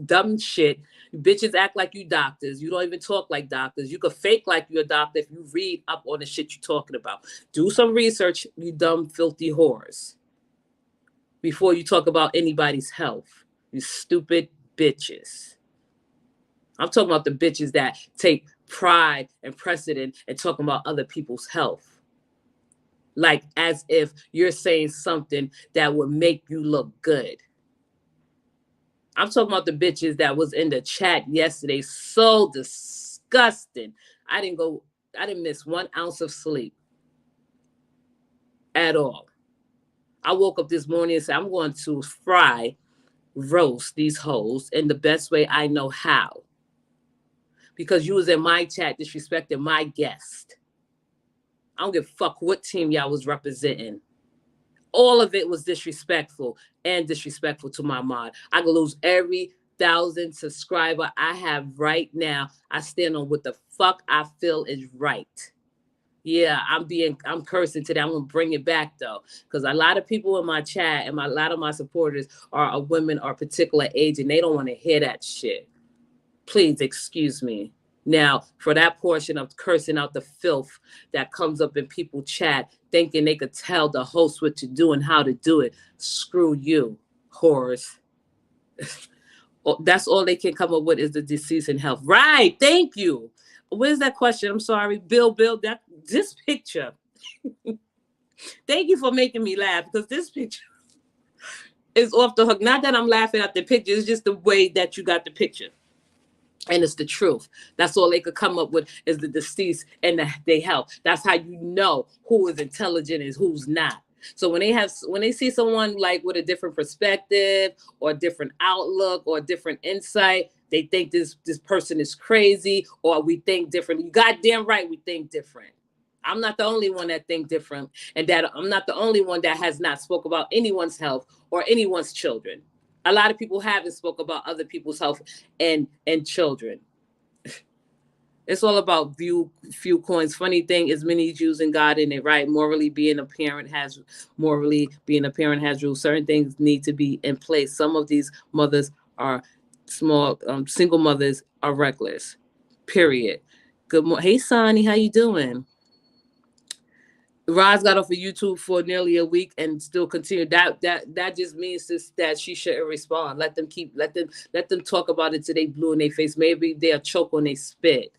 dumb shit. You bitches act like you doctors. You don't even talk like doctors. You could fake like you're a doctor if you read up on the shit you're talking about. Do some research, you dumb, filthy whores, before you talk about anybody's health. You stupid bitches. I'm talking about the bitches that take pride and precedent and talking about other people's health. Like as if you're saying something that would make you look good. I'm talking about the bitches that was in the chat yesterday. So disgusting. I didn't miss 1 ounce of sleep at all. I woke up this morning and said, I'm going to roast these hoes in the best way I know how. Because you was in my chat disrespecting my guest. I don't give a fuck what team y'all was representing. All of it was disrespectful and disrespectful to my mod. I could lose every 1,000 subscriber I have right now. I stand on what the fuck I feel is right. Yeah, I'm cursing today. I'm gonna bring it back though, because a lot of people in my chat and a lot of my supporters are a women or particular age, and they don't want to hear that shit. Please excuse me. Now, for that portion of cursing out the filth that comes up in people chat, thinking they could tell the host what to do and how to do it, screw you, whores. That's all they can come up with is the deceased in health. Right? Thank you. Where's that question? I'm sorry, Bill. This picture. Thank you for making me laugh, because this picture is off the hook. Not that I'm laughing at the picture, it's just the way that you got the picture. And it's the truth. That's all they could come up with is the deceased and they help. That's how you know who is intelligent and who's not. So when they see someone like with a different perspective or a different outlook or a different insight, they think this person is crazy or we think different. You goddamn right, we think different. I'm not the only one that think different, and that I'm not the only one that has not spoke about anyone's health or anyone's children. A lot of people haven't spoke about other people's health and children. It's all about few coins. Funny thing is many using God in it, right? Morally being a parent has rules. Certain things need to be in place. Some of these mothers are small, single mothers are reckless. Period. Good morning. Hey Sonny, how you doing? Roz got off of YouTube for nearly a week and still continued. That just means that she shouldn't respond. Let them talk about it till they blue in their face. Maybe they'll choke on their spit.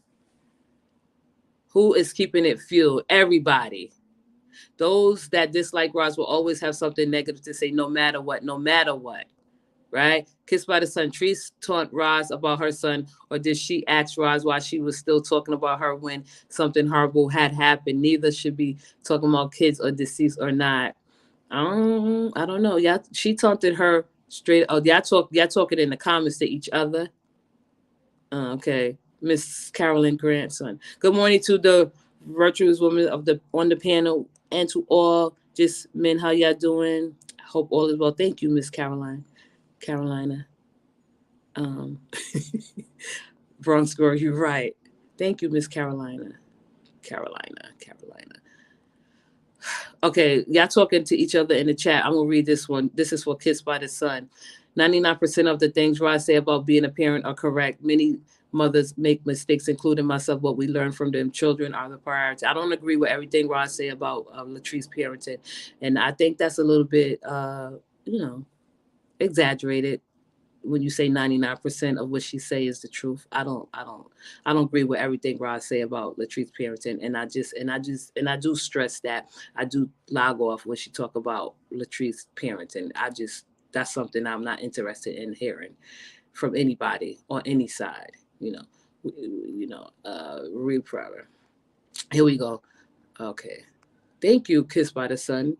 Who is keeping it fueled? Everybody. Those that dislike Roz will always have something negative to say, no matter what, no matter what. Right? Kissed by the Sun. Treese taught Roz about her son, or did she ask Roz why she was still talking about her when something horrible had happened? Neither should be talking about kids or deceased or not. I don't know. Y'all, she taunted her straight. Oh, y'all talking in the comments to each other. Okay. Miss Carolyn Grandson. Good morning to the virtuous women of the on the panel and to all just men. How y'all doing? I hope all is well. Thank you, Miss Carolina. Bronx girl, you're right. Thank you, Miss Carolina. Carolina. Okay, y'all talking to each other in the chat. I'm gonna read this one. This is for Kissed by the Sun. 99% of the things Rod say about being a parent are correct. Many mothers make mistakes, including myself. What we learn from them children are the priority. I don't agree with everything Rod say about Latrice parenting, and I think that's a little bit, exaggerated when you say 99% of what she say is the truth. I don't agree with everything Rod say about Latrice parenting, and I do stress that. I do log off when she talk about Latrice parenting. That's something I'm not interested in hearing from anybody on any side. Real proud. Here we go. Okay, thank you, Kissed by the Sun.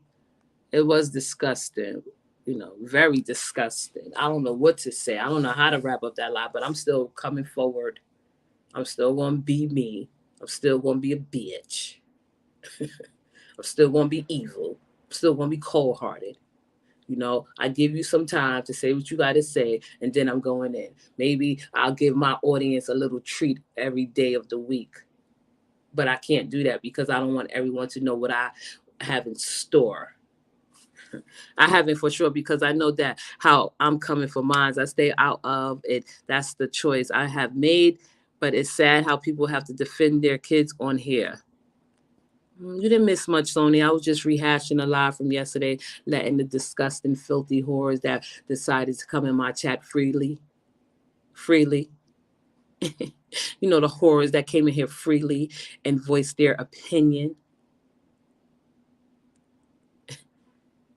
It was disgusting, very disgusting. I don't know what to say. I don't know how to wrap up that lie, but I'm still coming forward. I'm still going to be me. I'm still going to be a bitch. I'm still going to be evil. I'm still going to be cold hearted. I give you some time to say what you got to say, and then I'm going in. Maybe I'll give my audience a little treat every day of the week. But I can't do that because I don't want everyone to know what I have in store. I haven't for sure because I know that how I'm coming for mine. I stay out of it. That's the choice I have made. But it's sad how people have to defend their kids on here. You didn't miss much, Sony. I was just rehashing a lie from yesterday, letting the disgusting, filthy whores that decided to come in my chat freely. The whores that came in here freely and voiced their opinion.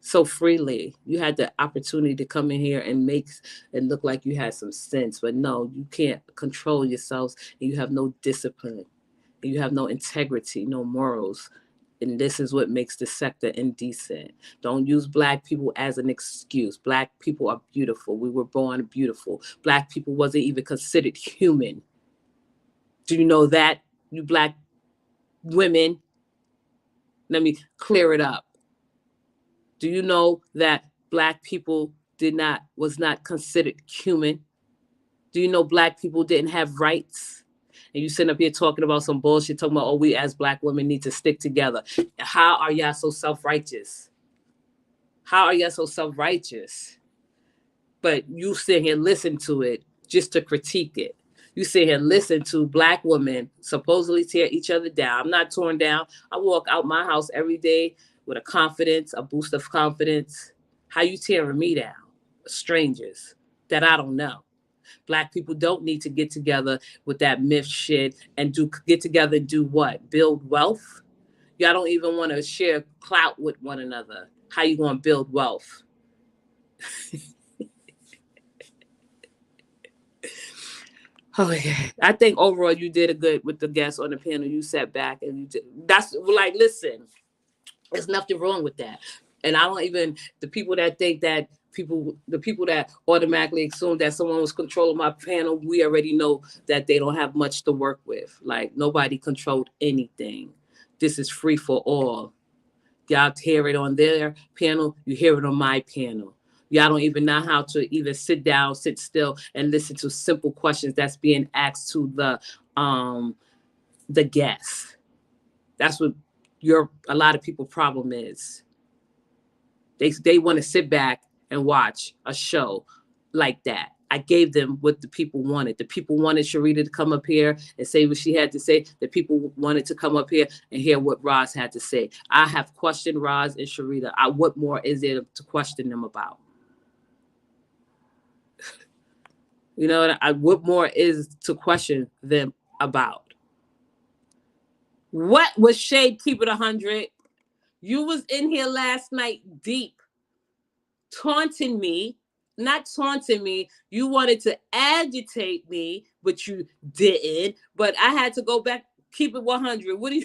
So freely. You had the opportunity to come in here and make it look like you had some sense, but no, you can't control yourselves, and you have no discipline, and you have no integrity, no morals. And this is what makes the sector indecent. Don't use Black people as an excuse. Black people are beautiful. We were born beautiful. Black people wasn't even considered human. Do you know that, you Black women? Let me clear it up. Do you know that Black people was not considered human? Do you know Black people didn't have rights? And you sitting up here talking about some bullshit, talking about, we as Black women need to stick together. How are y'all so self-righteous? How are y'all so self-righteous? But you sit here and listen to it just to critique it. You sit here and listen to Black women supposedly tear each other down. I'm not torn down. I walk out my house every day with a boost of confidence. How you tearing me down? Strangers that I don't know. Black people don't need to get together with that myth shit and get together and do what? Build wealth? Y'all don't even want to share clout with one another. How you going to build wealth? Oh yeah, I think overall you did a good with the guests on the panel. You sat back and you did. That's like, listen, there's nothing wrong with that. And I don't even the people that think that the people that automatically assume that someone was controlling my panel, we already know that they don't have much to work with. Like nobody controlled anything. This is free for all. Y'all hear it on their panel, you hear it on my panel. Y'all don't even know how to even sit down, sit still, and listen to simple questions that's being asked to the guests. That's what a lot of people problem is. They want to sit back and watch a show like that. I gave them what the people wanted. The people wanted Sharita to come up here and say what she had to say. The people wanted to come up here and hear what Roz had to say. I have questioned Roz and Sharita. What more is there to question them about? You know, what more is to question them about? What was Shade Keep It 100? You was in here last night deep, taunting me. Not taunting me. You wanted to agitate me, but you didn't. But I had to go back, keep it 100. What are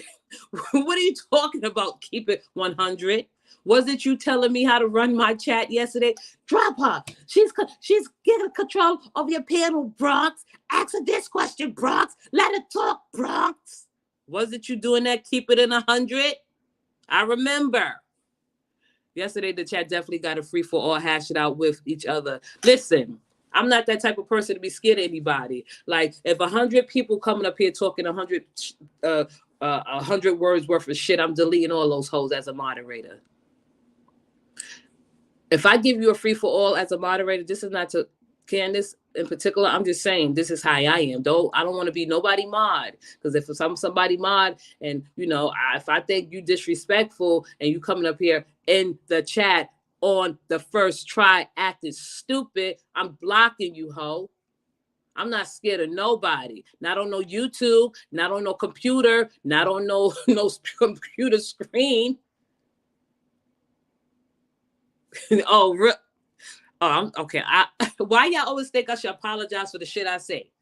you talking about? Keep it 100. Wasn't you telling me how to run my chat yesterday? Drop her. She's getting control of your panel, Bronx. Ask her this question, Bronx. Let her talk, Bronx. Wasn't you doing that? Keep it in 100. I remember. Yesterday, the chat definitely got a free for all, hash it out with each other. Listen, I'm not that type of person to be scared of anybody. Like, if 100 people coming up here talking 100 words worth of shit, I'm deleting all those hoes as a moderator. If I give you a free for all as a moderator, this is not to Candace in particular. I'm just saying this is how I am. I don't want to be nobody mod, because if I'm somebody mod and if I think you disrespectful and you coming up here in the chat on the first try acting stupid, I'm blocking you, ho. I'm not scared of nobody. Not on no YouTube, not on no computer, not on no computer screen. Oh, okay. Why y'all always think I should apologize for the shit I say?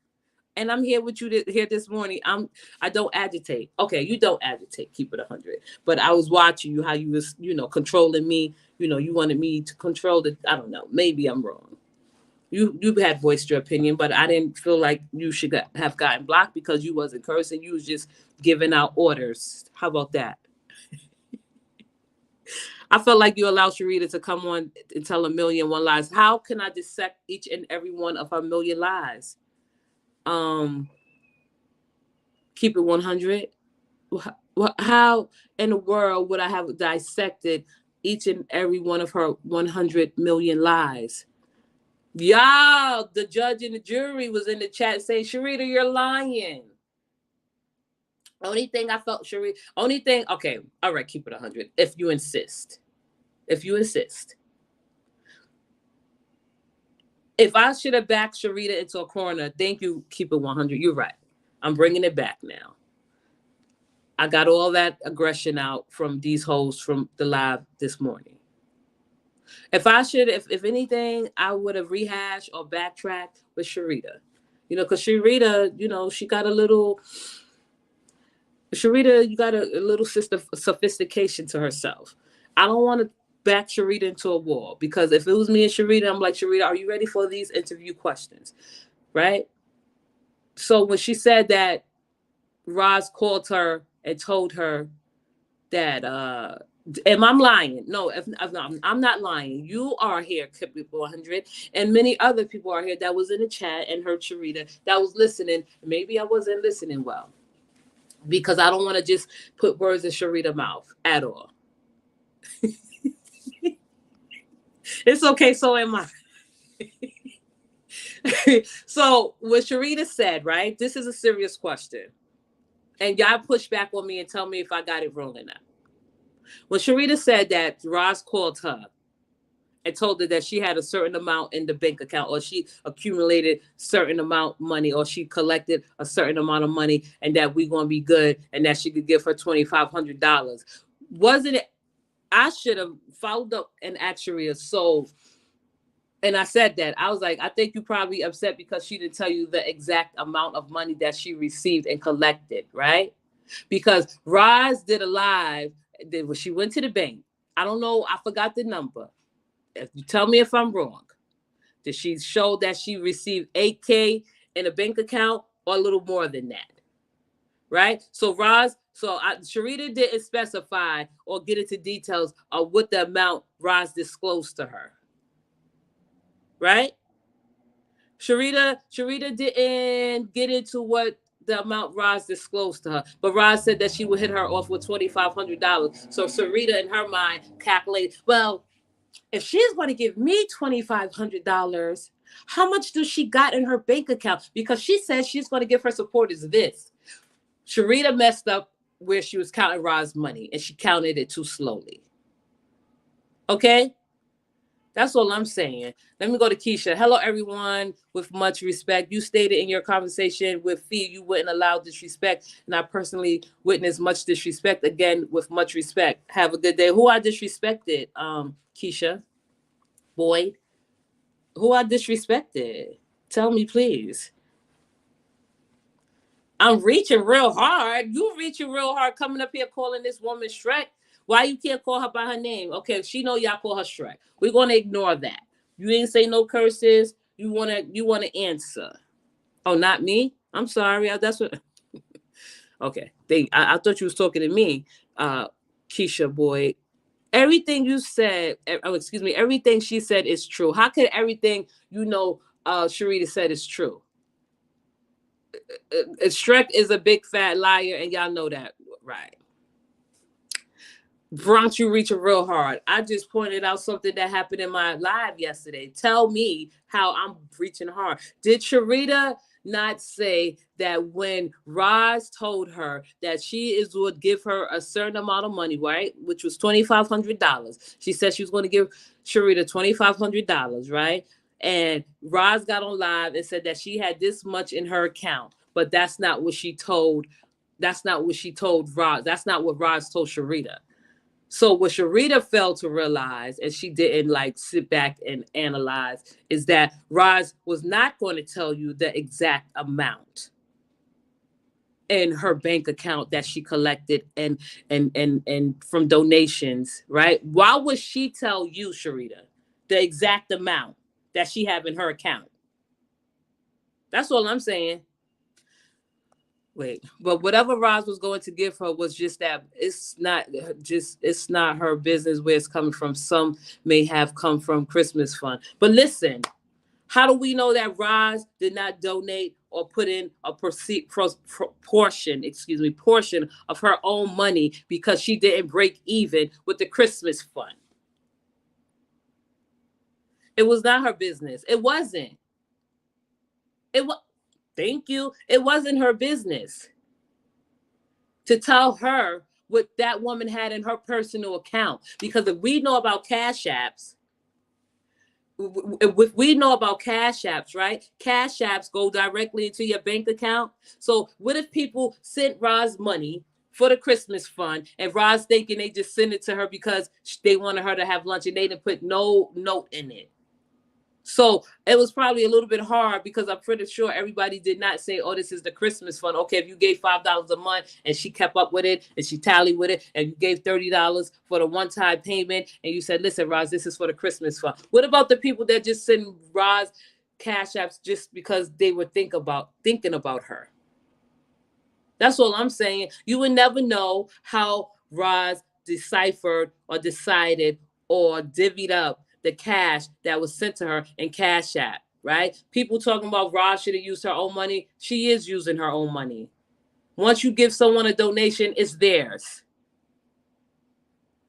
And I'm here with you here this morning. I don't agitate. Okay, you don't agitate. Keep it 100. But I was watching you, how you was, controlling me. You wanted me to control the. I don't know. Maybe I'm wrong. You had voiced your opinion, but I didn't feel like you should have gotten blocked because you wasn't cursing. You was just giving out orders. How about that? I felt like you allowed Sharita to come on and tell 1,000,001 lies. How can I dissect each and every one of her 1,000,000 lies? Keep it 100. How in the world would I have dissected each and every one of her 100 million lies? Y'all, the judge and the jury was in the chat saying, Sharita, you're lying. Only thing I felt, Sharita, okay, all right, keep it 100. If you insist. If I should have backed Sharita into a corner, thank you, keep it 100. You're right. I'm bringing it back now. I got all that aggression out from these hoes from the live this morning. If anything, I would have rehashed or backtracked with Sharita. Because Sharita, she got a little. Sharita, you got a little sophistication to herself. I don't want to back Sharita into a wall, because if it was me and Sharita, I'm like, Sharita, are you ready for these interview questions? Right? So when she said that Roz called her and told her that, am I lying? No, I'm not lying. You are here, Kiply 400, and many other people are here that was in the chat and heard Sharita, that was listening. Maybe I wasn't listening well, because I don't want to just put words in Sharita's mouth at all. It's okay, so am I. So what Sharita said, right? This is a serious question. And y'all push back on me and tell me if I got it wrong or not. When Sharita said that Roz called her and told her that she had a certain amount in the bank account, or she accumulated certain amount of money, or she collected a certain amount of money, and that we're going to be good, and that she could give her $2,500. Wasn't it? I should have followed up and asked Sharita, so And I said that. I was like, I think you probably upset because she didn't tell you the exact amount of money that she received and collected, right? Because Roz did a live when she went to the bank. I don't know, I forgot the number. If you tell me if I'm wrong. Did she show that she received 8K in a bank account or a little more than that? Right? So Sharita didn't specify or get into details of what the amount Roz disclosed to her. Right? Sharita didn't get into what the amount Roz disclosed to her, but Roz said that she would hit her off with $2,500. So Sharita, in her mind, calculated, well, if she's going to give me $2,500, how much does she got in her bank account? Because she says she's going to give her supporters this. Sharita messed up where she was counting Roz's money, and she counted it too slowly. Okay? That's all I'm saying. Let me go to Keisha. Hello, everyone. With much respect, you stated in your conversation with Fee you wouldn't allow disrespect, and I personally witnessed much disrespect. Again, with much respect. Have a good day. Who I disrespected? Keisha, Boyd. Who I disrespected? Tell me, please. I'm reaching real hard. You reaching real hard coming up here calling this woman Shrek. Why you can't call her by her name? Okay, she know y'all call her Shrek. We're gonna ignore that. You didn't say no curses. You wanna answer. Oh, not me? I'm sorry. That's what okay. I thought you was talking to me, Keisha Boyd. Everything you said, everything she said is true. How could everything Sharita said is true? Shrek is a big fat liar, and y'all know that, right? Bronx, you reaching real hard. I just pointed out something that happened in my live yesterday. Tell me how I'm reaching hard. Did Sharita not say that when Roz told her that would give her a certain amount of money, right? Which was $2,500. She said she was going to give Sharita $2,500, right? And Roz got on live and said that she had this much in her account, but that's not what she told. That's not what she told Roz. That's not what Roz told Sharita. So what Sharita failed to realize, and she didn't sit back and analyze, is that Roz was not going to tell you the exact amount in her bank account that she collected and from donations, right? Why would she tell you, Sharita, the exact amount that she have in her account? That's all I'm saying. Wait, but whatever Roz was going to give her was just that. It's not her business where it's coming from. Some may have come from Christmas fund. But listen, how do we know that Roz did not donate or put in a portion of her own money because she didn't break even with the Christmas fund? It was not her business. It wasn't. Thank you. It wasn't her business to tell her what that woman had in her personal account. Because if we know about Cash Apps, right? Cash Apps go directly into your bank account. So what if people sent Roz money for the Christmas fund and Roz thinking they just sent it to her because they wanted her to have lunch and they didn't put no note in it? So it was probably a little bit hard because I'm pretty sure everybody did not say, oh, this is the Christmas fund. Okay, if you gave $5 a month and she kept up with it and she tallied with it and you gave $30 for the one-time payment and you said, listen, Roz, this is for the Christmas fund. What about the people that just send Roz Cash Apps just because they were thinking about her? That's all I'm saying. You would never know how Roz deciphered or decided or divvied up the cash that was sent to her in Cash App, right? People talking about Roz should have used her own money. She is using her own money. Once you give someone a donation, it's theirs.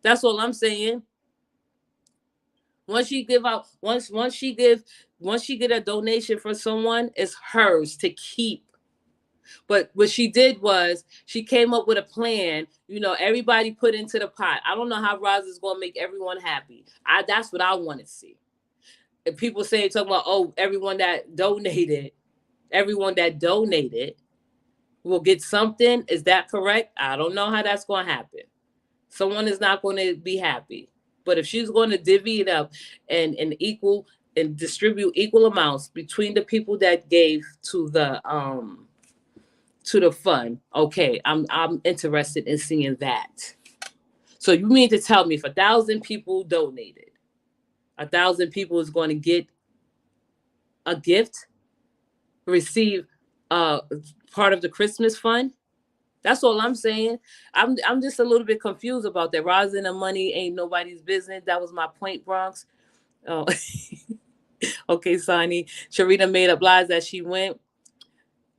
That's all I'm saying. Once she get a donation for someone, it's hers to keep. But what she did was she came up with a plan. Everybody put into the pot. I don't know how Roz is going to make everyone happy. That's what I want to see. If people talking about, oh, everyone that donated will get something. Is that correct? I don't know how that's going to happen. Someone is not going to be happy. But if she's going to divvy it up and equal and distribute equal amounts between the people that gave to the fund. Okay, I'm interested in seeing that. So you mean to tell me if 1,000 people donated, 1,000 people is going to get a gift, receive part of the Christmas fund? That's all I'm saying. I'm just a little bit confused about that. Rising the money ain't nobody's business. That was my point, Bronx. Oh, okay, Sonny. Sharita made up lies that she went.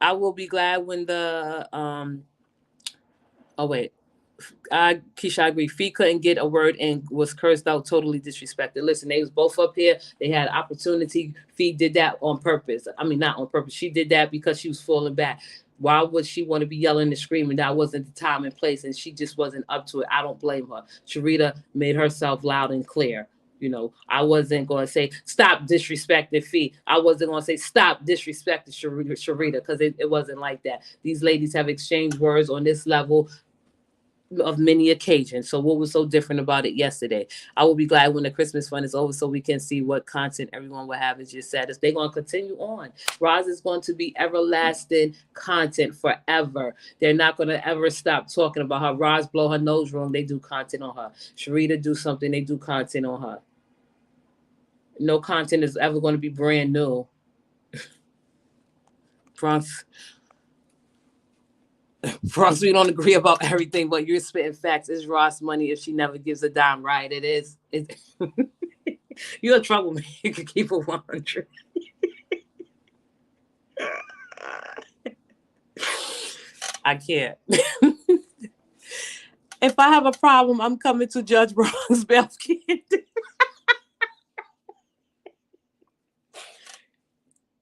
I will be glad when the Oh wait, Keisha, I agree. Fee couldn't get a word and was cursed out, totally disrespected. Listen, they was both up here. They had opportunity. Fee did that on purpose. I mean, not on purpose. She did that because she was falling back. Why would she want to be yelling and screaming? That wasn't the time and place, and she just wasn't up to it. I don't blame her. Sharita made herself loud and clear. You know, I wasn't going to say stop disrespecting Fee. I wasn't going to say stop disrespecting Sharita because it wasn't like that. These ladies have exchanged words on this level of many occasions. So what was so different about it yesterday? I will be glad when the Christmas fund is over so we can see what content everyone will have as just said. They're going to continue on. Roz is going to be everlasting content forever. They're not going to ever stop talking about her. Roz blow her nose wrong, they do content on her. Sharita do something, they do content on her. No content is ever going to be brand new. Bronx, we don't agree about everything, but you're spitting facts. It's Ross money if she never gives a dime, right? It is. You're a troublemaker. You can keep it 100. I can't. If I have a problem, I'm coming to Judge Bronx Bell.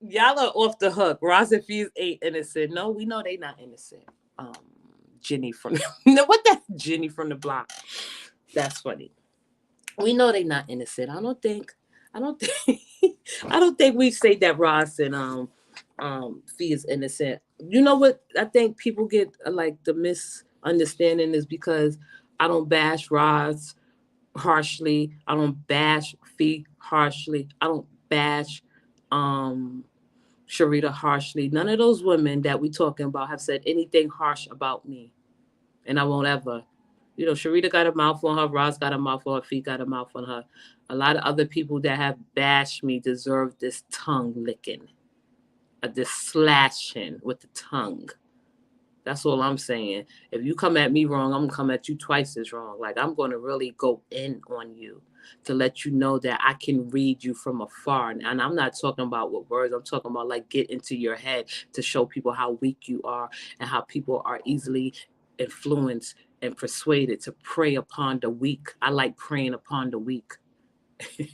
Y'all are off the hook. Ross and Fees ain't innocent. No, we know they not innocent. Jenny from what that Jenny from the block. That's funny. We know they not innocent. I don't think I don't think we say that Ross and Fee is innocent. You know what? I think people get like the misunderstanding is because I don't bash Ross harshly. I don't bash Fee harshly. I don't bash Sharita harshly. None of those women that we talking about have said anything harsh about me. And I won't ever. You know, Sharita got a mouth on her, Roz got a mouth on her, Fee got a mouth on her. A lot of other people that have bashed me deserve this tongue licking, this slashing with the tongue. That's all I'm saying. If you come at me wrong, I'm going to come at you twice as wrong. Like, I'm going to really go in on you to let you know that I can read you from afar. And I'm not talking about with words. I'm talking about, like, get into your head to show people how weak you are and how people are easily influenced and persuaded to prey upon the weak. I like preying upon the weak.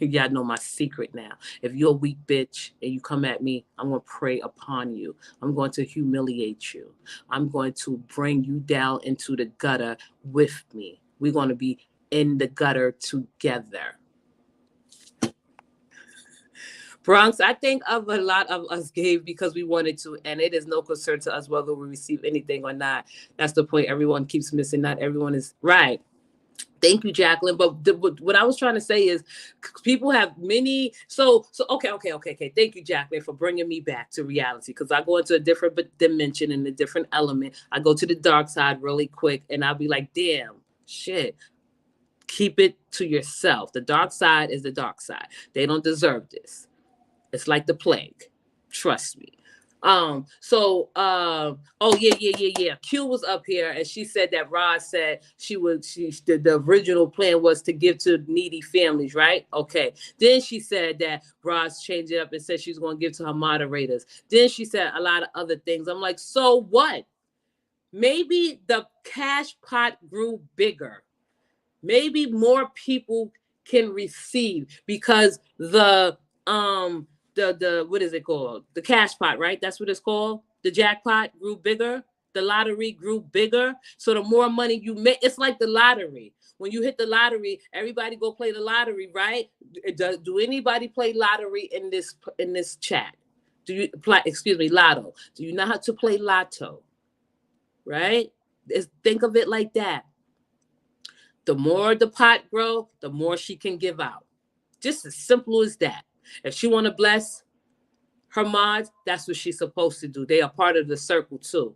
Y'all know my secret now. If you're a weak bitch and you come at me, I'm going to prey upon you. I'm going to humiliate you. I'm going to bring you down into the gutter with me. We're going to be in the gutter together. Bronx, I think of a lot of us gave because we wanted to, and it is no concern to us whether we receive anything or not. That's the point everyone keeps missing. Not everyone is right. Thank you, Jacqueline. But what I was trying to say is people have many. So okay. Thank you, Jacqueline, for bringing me back to reality because I go into a different dimension and a different element. I go to the dark side really quick and I'll be like, damn, shit. Keep it to yourself. The dark side is the dark side. They don't deserve this. It's like the plague. Trust me. Oh yeah. Q was up here and she said that Roz said the original plan was to give to needy families, right? Okay. Then she said that Roz changed it up and said she's going to give to her moderators. Then she said a lot of other things. I'm like, so what? Maybe the cash pot grew bigger. Maybe more people can receive because the what is it called? The cash pot, right? That's what it's called. The jackpot grew bigger. The lottery grew bigger. So the more money you make, it's like the lottery. When you hit the lottery, everybody go play the lottery, right? Do anybody play lottery in this chat? Do you play? Excuse me, lotto. Do you know how to play lotto? Right? Think of it like that. The more the pot grow, the more she can give out. Just as simple as that. If she want to bless her mods, that's what she's supposed to do. They are part of the circle too.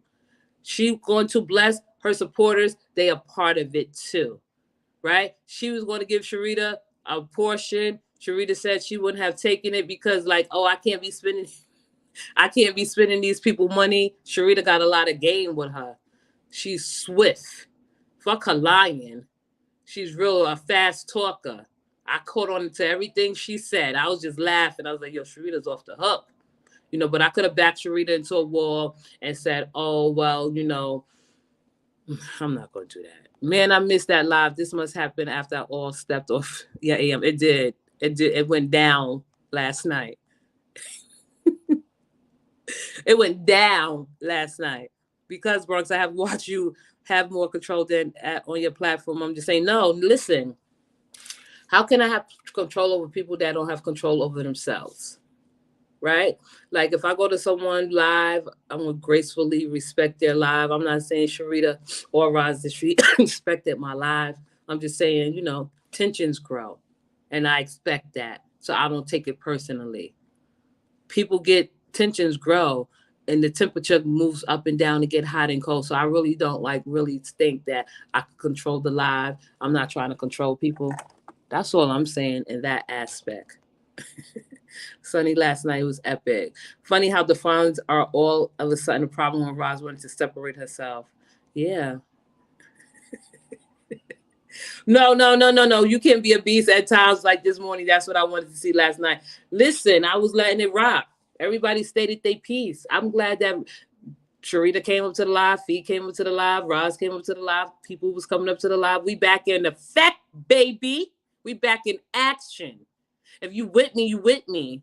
She going to bless her supporters. They are part of it too, right? She was going to give Sharita a portion. Sharita said she wouldn't have taken it because, like, oh, I can't be spending these people money. Sharita got a lot of game with her. She's swift. Fuck her lying. She's real a fast talker. I caught on to everything she said. I was just laughing. I was like, yo, Sharita's off the hook. But I could have backed Sharita into a wall and said, oh, well, I'm not going to do that. Man, I missed that live. This must happen after I all stepped off. Yeah, AM. It did. It went down last night. It went down last night. Because, Bronx, I have watched you have more control than on your platform. I'm just saying, no, listen. How can I have control over people that don't have control over themselves? Right? Like if I go to someone live, I'm going to gracefully respect their live. I'm not saying Sharita or Roz respected my live. I'm just saying, tensions grow. And I expect that. So I don't take it personally. Tensions grow and the temperature moves up and down and get hot and cold. So I really don't really think that I can control the live. I'm not trying to control people. That's all I'm saying in that aspect. Sunny last night was epic. Funny how the fans are all of a sudden a problem when Roz wanted to separate herself. Yeah. No. You can't be a beast at times like this morning. That's what I wanted to see last night. Listen, I was letting it rock. Everybody stated their piece. I'm glad that Sharita came up to the live, Fee came up to the live, Roz came up to the live, people was coming up to the live. We back in effect, baby. We back in action. If you with me, you with me.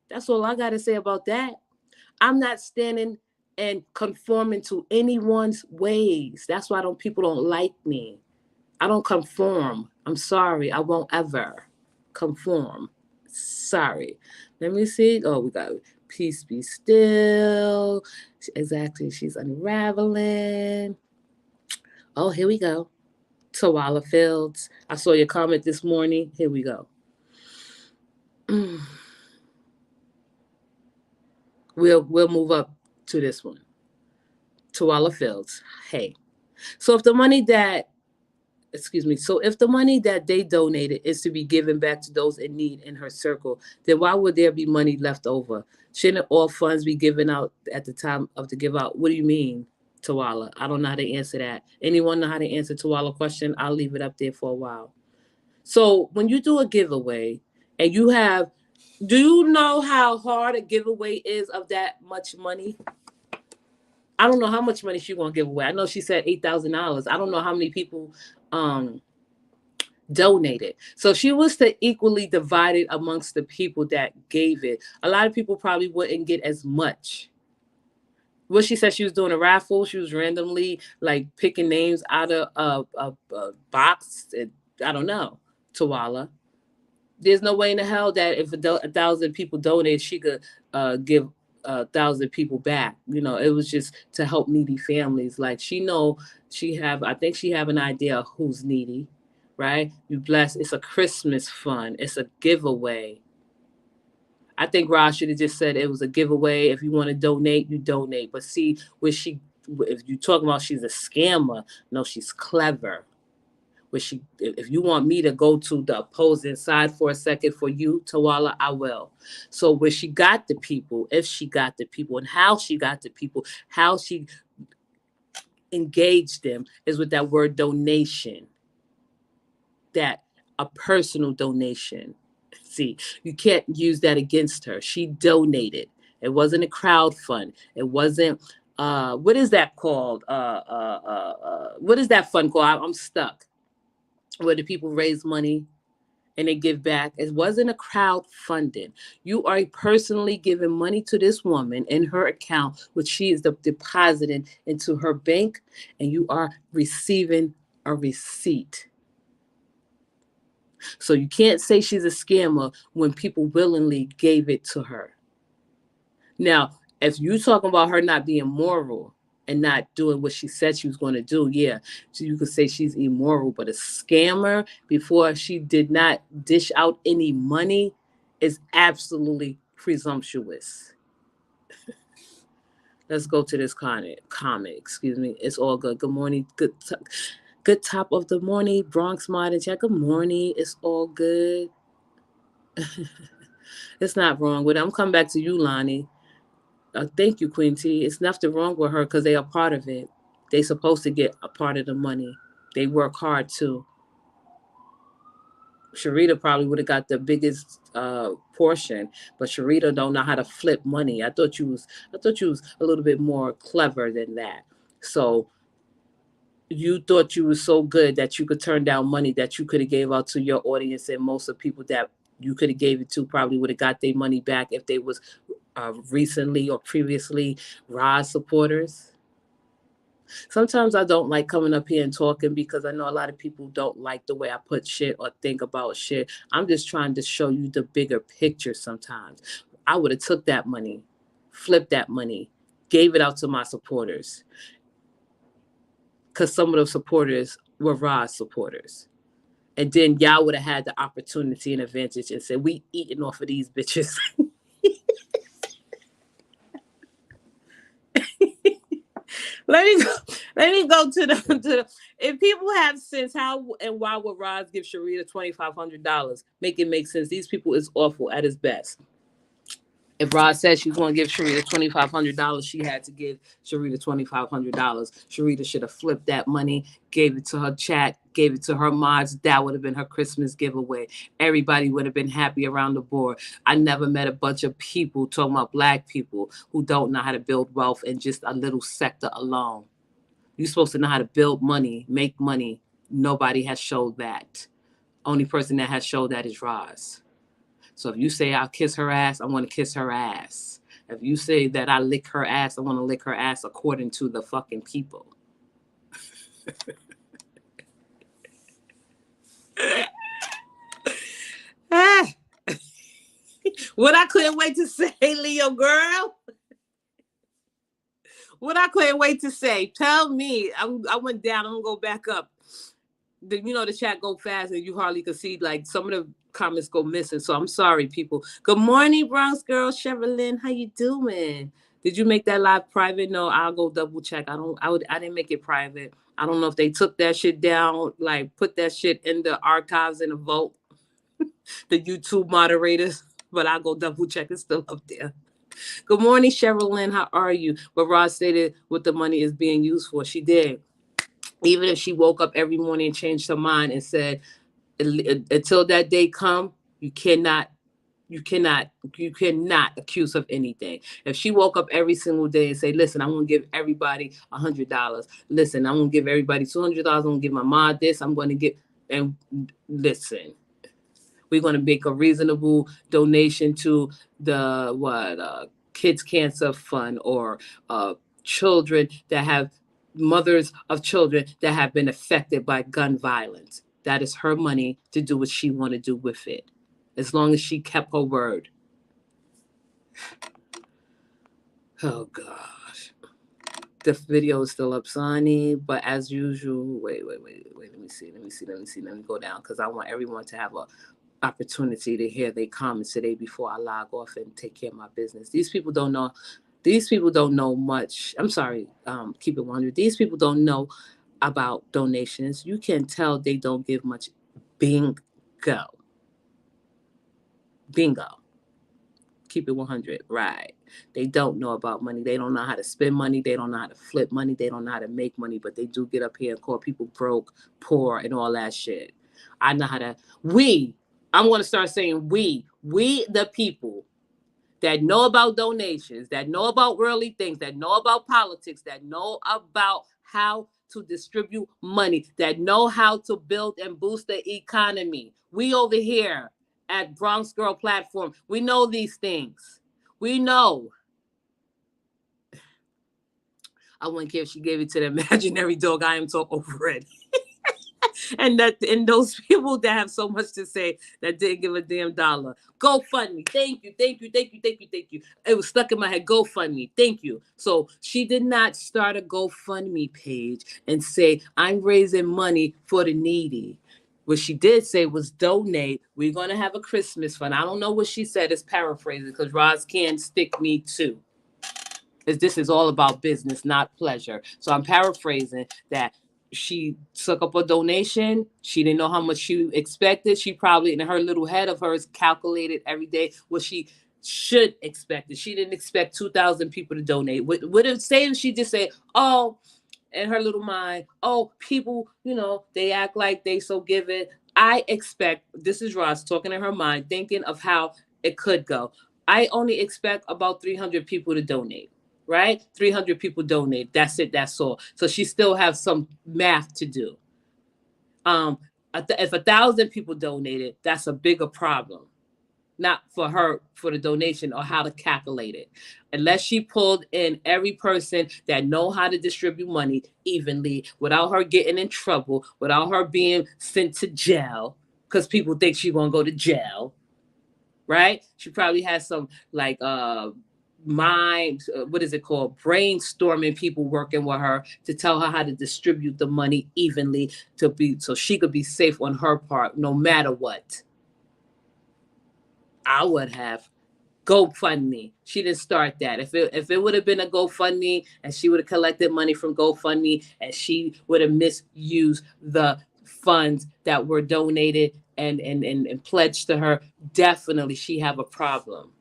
That's all I got to say about that. I'm not standing and conforming to anyone's ways. That's why people don't like me. I don't conform. I'm sorry. I won't ever conform. Sorry. Let me see. Oh, we got peace be still. Exactly. She's unraveling. Oh, here we go. Tawala Fields. I saw your comment this morning. Here we go. We'll move up to this one. Tawala Fields. Hey. So if the money that they donated is to be given back to those in need in her circle, then why would there be money left over? Shouldn't all funds be given out at the time of the give out? What do you mean, Tawala? I don't know how to answer that. Anyone know how to answer Tawala's question? I'll leave it up there for a while. So when you do a giveaway and do you know how hard a giveaway is of that much money? I don't know how much money she's going to give away. I know she said $8,000. I don't know how many people donated. So she was to equally divide it amongst the people that gave it. A lot of people probably wouldn't get as much. What she said, she was doing a raffle. She was randomly picking names out of a box. I don't know, Tawala. There's no way in the hell that if 1,000 people donate, she could give 1,000 people back. It was just to help needy families. I think she have an idea of who's needy, right? You bless. It's a Christmas fund. It's a giveaway. I think Roz should have just said it was a giveaway. If you want to donate, you donate. But see, if you talk about she's a scammer, no, she's clever. If you want me to go to the opposing side for a second for you, Tawala, I will. So where she got the people, if she got the people, and how she got the people, how she engaged them is with that word donation. That a personal donation. See, you can't use that against her. She donated. It wasn't a crowd fund. It wasn't what is that called? What is that fund called? I'm stuck. Where the people raise money and they give back. It wasn't a crowdfunding. You are personally giving money to this woman in her account, which she is depositing into her bank, and you are receiving a receipt. So you can't say she's a scammer when people willingly gave it to her. Now, if you're talking about her not being moral and not doing what she said she was going to do, yeah, so you could say she's immoral. But a scammer, before she did not dish out any money, is absolutely presumptuous. Let's go to this comment. Excuse me. It's all good. Good morning. Good top of the morning. Bronx Modern Chat. Good morning. It's all good. It's not wrong with it. I'm coming back to you, Lonnie. Thank you, Queen T. It's nothing wrong with her because they are part of it. They supposed to get a part of the money. They work hard too. Sharita probably would have got the biggest portion, but Sharita don't know how to flip money. I thought you was a little bit more clever than that. So you thought you were so good that you could turn down money that you could have gave out to your audience, and most of the people that you could have gave it to probably would have got their money back if they was recently or previously Roz supporters. Sometimes I don't like coming up here and talking because I know a lot of people don't like the way I put shit or think about shit. I'm just trying to show you the bigger picture sometimes. I would have took that money, flipped that money, gave it out to my supporters. Because some of those supporters were Roz supporters. And then y'all would have had the opportunity and advantage and said, we eating off of these bitches. Let me go to the if people have sense, how and why would Roz give Sharita $2,500? Make it make sense. These people is awful at his best. If Roz said she's going to give Sharita $2,500, she had to give Sharita $2,500. Sharita should have flipped that money, gave it to her chat, gave it to her mods. That would have been her Christmas giveaway. Everybody would have been happy around the board. I never met a bunch of people, talking about black people, who don't know how to build wealth in just a little sector alone. You're supposed to know how to build money, make money. Nobody has showed that. Only person that has showed that is Roz. So if you say I'll kiss her ass, I want to kiss her ass. If you say that I lick her ass, I want to lick her ass according to the fucking people. What I couldn't wait to say, Leo girl. What I couldn't wait to say. Tell me. I went down. I'm gonna go back up. The chat go fast and you hardly could see, like, some of the comments go missing. So I'm sorry, people. Good morning, Bronx girl. Sherilyn, how you doing? Did you make that live private? No, I'll go double check. I didn't make it private. I don't know if they took that shit down, like put that shit in the archives in a vote. The YouTube moderators, but I'll go double check. It's still up there. Good morning, Sherilyn. How are you? But Roz stated what the money is being used for. She did. Even if she woke up every morning and changed her mind and said, until that day come, you cannot accuse her of anything. If she woke up every single day and say, listen, I'm going to give everybody $100. Listen, I'm going to give everybody $200. I'm going to give my mom this. I'm going to give, and listen, we're going to make a reasonable donation to the Kids Cancer Fund, or children that have mothers of children that have been affected by gun violence. That is her money to do what she want to do with it, as long as she kept her word. Oh gosh, the video is still up, Sonny, but as usual, wait, let me see, let me go down, because I want everyone to have a opportunity to hear their comments today before I log off and take care of my business. These people don't know much. I'm sorry, keep it 100. These people don't know about donations. You can tell they don't give much. Bingo. Keep it 100. Right. They don't know about money. They don't know how to spend money. They don't know how to flip money. They don't know how to make money, but they do get up here and call people broke, poor, and all that shit. I know how to. I'm going to start saying we the people that know about donations, that know about worldly things, that know about politics, that know about how to distribute money, that know how to build and boost the economy. We over here at Bronx Girl Platform, we know these things. We know. I wouldn't care if she gave it to the imaginary dog. I am so over it. And those people that have so much to say that didn't give a damn dollar. GoFundMe. Thank you. It was stuck in my head. GoFundMe. Thank you. So she did not start a GoFundMe page and say, I'm raising money for the needy. What she did say was donate. We're going to have a Christmas fund. I don't know what she said. It's paraphrasing because Roz can't stick me too. This is all about business, not pleasure. So I'm paraphrasing that she took up a donation. She didn't know how much she expected. She probably, in her little head of hers, calculated every day what she should expect. She didn't expect 2,000 people to donate. Would it say if she just said, oh, in her little mind, oh, people, they act like they so giving. I expect, this is Roz talking in her mind, thinking of how it could go. I only expect about 300 people to donate, right? 300 people donate. That's it. That's all. So she still has some math to do. If 1,000 people donated, that's a bigger problem. Not for her, for the donation or how to calculate it. Unless she pulled in every person that know how to distribute money evenly without her getting in trouble, without her being sent to jail, because people think she's going to go to jail, right? She probably has some like mind, what is it called? Brainstorming people working with her to tell her how to distribute the money evenly so she could be safe on her part no matter what. I would have GoFundMe. She didn't start that. If it would have been a GoFundMe and she would have collected money from GoFundMe and she would have misused the funds that were donated and pledged to her, definitely she have a problem.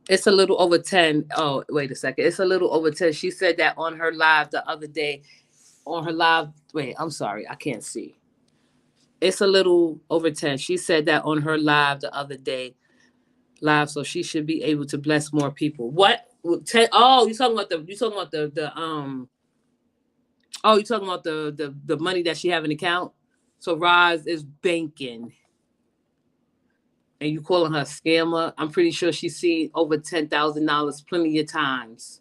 It's a little over 10. Oh, wait a second. It's a little over 10. She said that on her live the other day. Wait, I'm sorry. I can't see. It's a little over 10. She said that on her live the other day. So she should be able to bless more people. What? 10, oh, you're talking about the money that she have in account. So Roz is banking. And you calling her a scammer? I'm pretty sure she's seen over $10,000 plenty of times.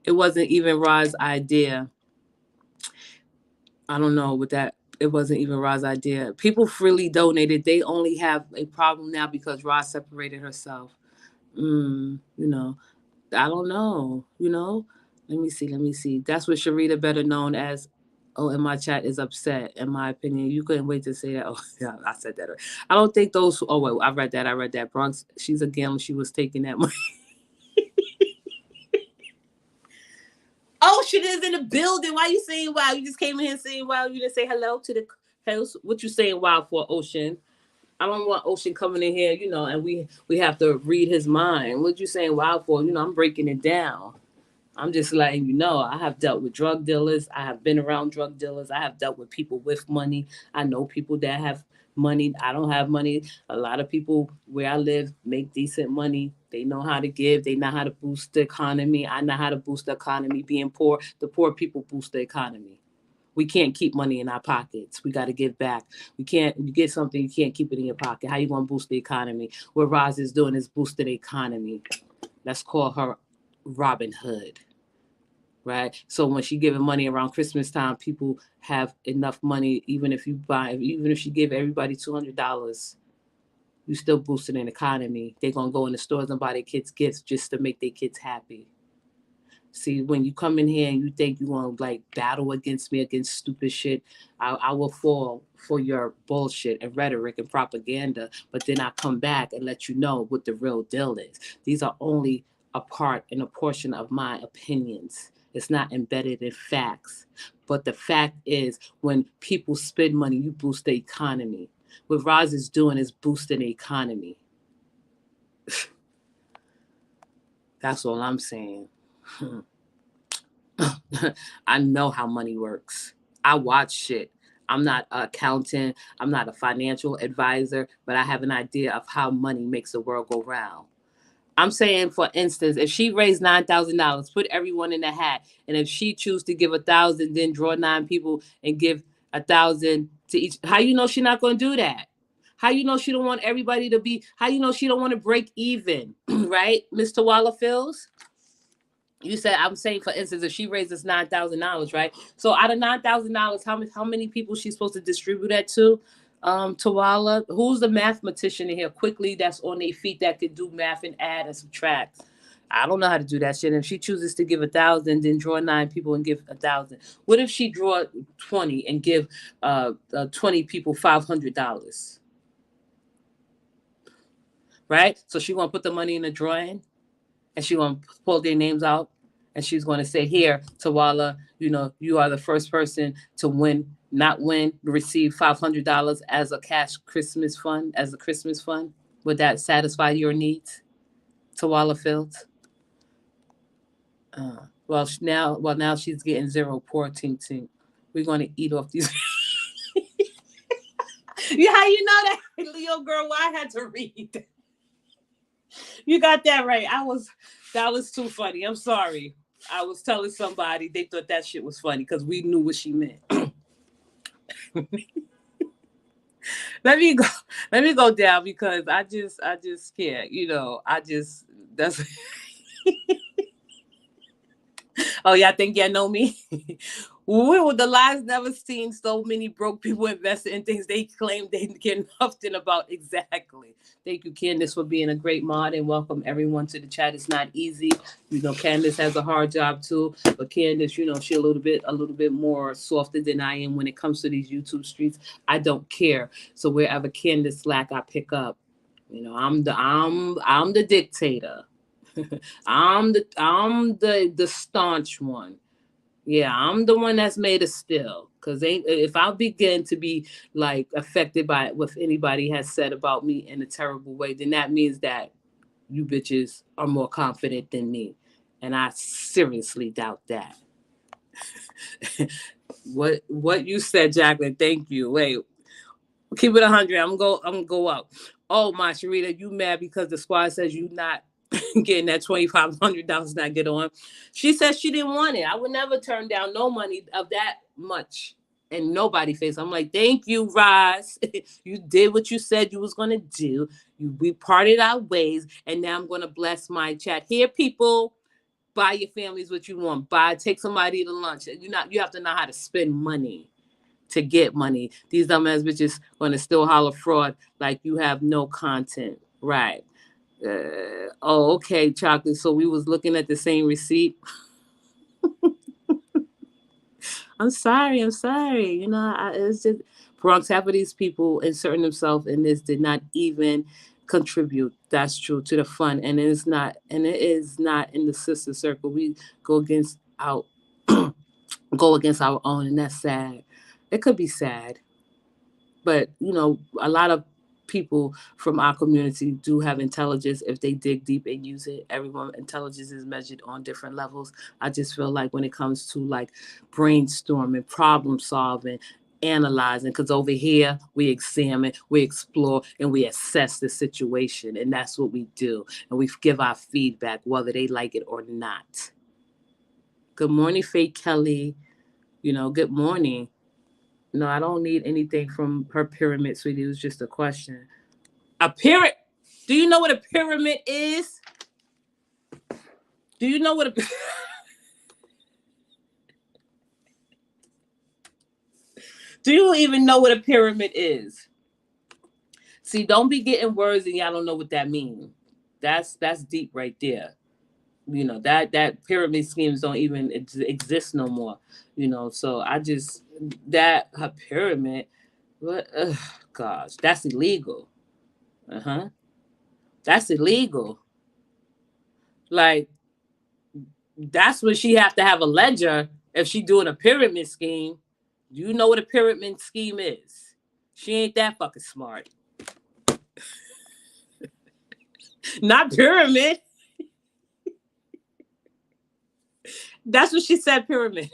It wasn't even Roz's idea. I don't know what that. It wasn't even Roz's idea. People freely donated. They only have a problem now because Roz separated herself. I don't know. Let me see. That's what Sharita, better known as, in my chat, is upset. In my opinion, you couldn't wait to say that. Oh, yeah, I said that. I don't think those. Oh wait, I read that. Bronx. She's a gambler. She was taking that money. Ocean is in the building. Why you saying wow? You just came in here saying wow. You didn't say hello to the house. What you saying wow for, Ocean? I don't want Ocean coming in here, and we have to read his mind. What you saying wow for? I'm breaking it down. I'm just letting you know. I have dealt with drug dealers. I have been around drug dealers. I have dealt with people with money. I know people that have money. I don't have money. A lot of people where I live make decent money. They know how to give. They know how to boost the economy. I know how to boost the economy. Being poor, the poor people boost the economy. We can't keep money in our pockets. We got to give back. You get something, you can't keep it in your pocket. How you going to boost the economy? What Roz is doing is boosting the economy. Let's call her Robin Hood. Right? So when she giving money around Christmas time, people have enough money. Even if she give everybody $200, you still boosting an economy. They're going to go in the stores and buy their kids gifts just to make their kids happy. See, when you come in here and you think you want to like battle against me, against stupid shit, I will fall for your bullshit and rhetoric and propaganda. But then I come back and let you know what the real deal is. These are only a part and a portion of my opinions. It's not embedded in facts. But the fact is, when people spend money, you boost the economy. What Roz is doing is boosting the economy. That's all I'm saying. I know how money works. I watch shit. I'm not an accountant. I'm not a financial advisor, but I have an idea of how money makes the world go round. I'm saying, for instance, if she raised $9,000, put everyone in the hat, and if she choose to give 1,000, then draw 9 people and give 1,000 to each, how you know she's not going to do that? How you know she don't want everybody to be? How you know she don't want to break even, right, Mr. Waller-Fills? You said, I'm saying, for instance, if she raises $9,000, right? So out of $9,000, how many people she's supposed to distribute that to? Tawala, who's the mathematician in here quickly that's on their feet that could do math and add and subtract? I don't know how to do that shit. If she chooses to give 1,000, then draw 9 people and give 1,000. What if she draw 20 and give 20 people $500? Right? So she gonna put the money in the drawing, and she gonna pull their names out, and she's gonna say, "Here, Tawala, you are the first person to receive $500 as a cash Christmas fund, as a Christmas fund." Would that satisfy your needs, Tawala Fields? Now she's getting zero. Poor Tink Tink. We're gonna eat off these. Yeah, how you know that, Leo girl? Why I had to read. You got that right. That was too funny. I'm sorry. I was telling somebody they thought that shit was funny because we knew what she meant. Let me go down because I just can't. That's. Oh, y'all think y'all know me? The lives never seen so many broke people invested in things they claim they care nothing about. Exactly. Thank you, Candace, for being a great mod, and welcome everyone to the chat. It's not easy. Candace has a hard job too, but Candace, she a little bit more softer than I am when it comes to these YouTube streets. I don't care. So wherever Candace slack, I pick up. I'm the dictator. I'm the staunch one. Yeah, I'm the one that's made of steel. Cause if I begin to be like affected by what anybody has said about me in a terrible way, then that means that you bitches are more confident than me, and I seriously doubt that. What you said, Jacqueline? Thank you. Wait, keep it 100. I'm gonna go up. Oh, my Sharita, you mad because the squad says you not getting that $2,500 not get on? She said she didn't want it. I would never turn down no money of that much. And nobody face. I'm like, thank you, Roz. You did what you said you was gonna do. We parted our ways, and now I'm gonna bless my chat. Here, people, buy your families what you want. Take somebody to lunch. You have to know how to spend money to get money. These dumbass bitches gonna still holler fraud like you have no content. Right. Okay, Chocolate. So we was looking at the same receipt. I'm sorry. It's just Bronx. Half of these people inserting themselves in this did not even contribute. That's true to the fun, and it is not in the sister circle. We go against our own, and that's sad. It could be sad, but a lot of people from our community do have intelligence if they dig deep and use it. Everyone intelligence is measured on different levels. I just feel like when it comes to like brainstorming, problem solving, analyzing, because over here we examine, we explore, and we assess the situation, and that's what we do, and we give our feedback whether they like it or not. Good morning, Faye Kelly. Good morning. No, I don't need anything from her pyramid, sweetie. It was just a question. A pyramid? Do you know what a pyramid is? Do you know what a... Do you even know what a pyramid is? See, don't be getting words and y'all don't know what that means. That's deep right there. That pyramid schemes don't even exist no more. So I just... That a pyramid... What? Gosh, that's illegal. That's illegal. Like, that's when she have to have a ledger if she doing a pyramid scheme. You know what a pyramid scheme is. She ain't that fucking smart. Not pyramid. That's what she said, pyramid.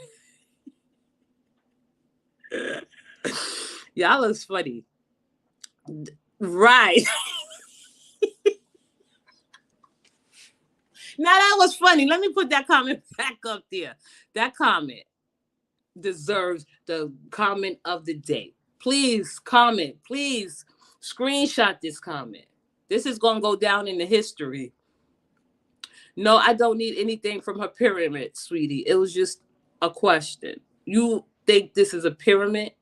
Y'all is funny. Right. Now that was funny. Let me put that comment back up there. That comment deserves the comment of the day. Please comment. Please screenshot this comment. This is going to go down in the history. No, I don't need anything from her pyramid, sweetie. It was just a question. You think this is a pyramid?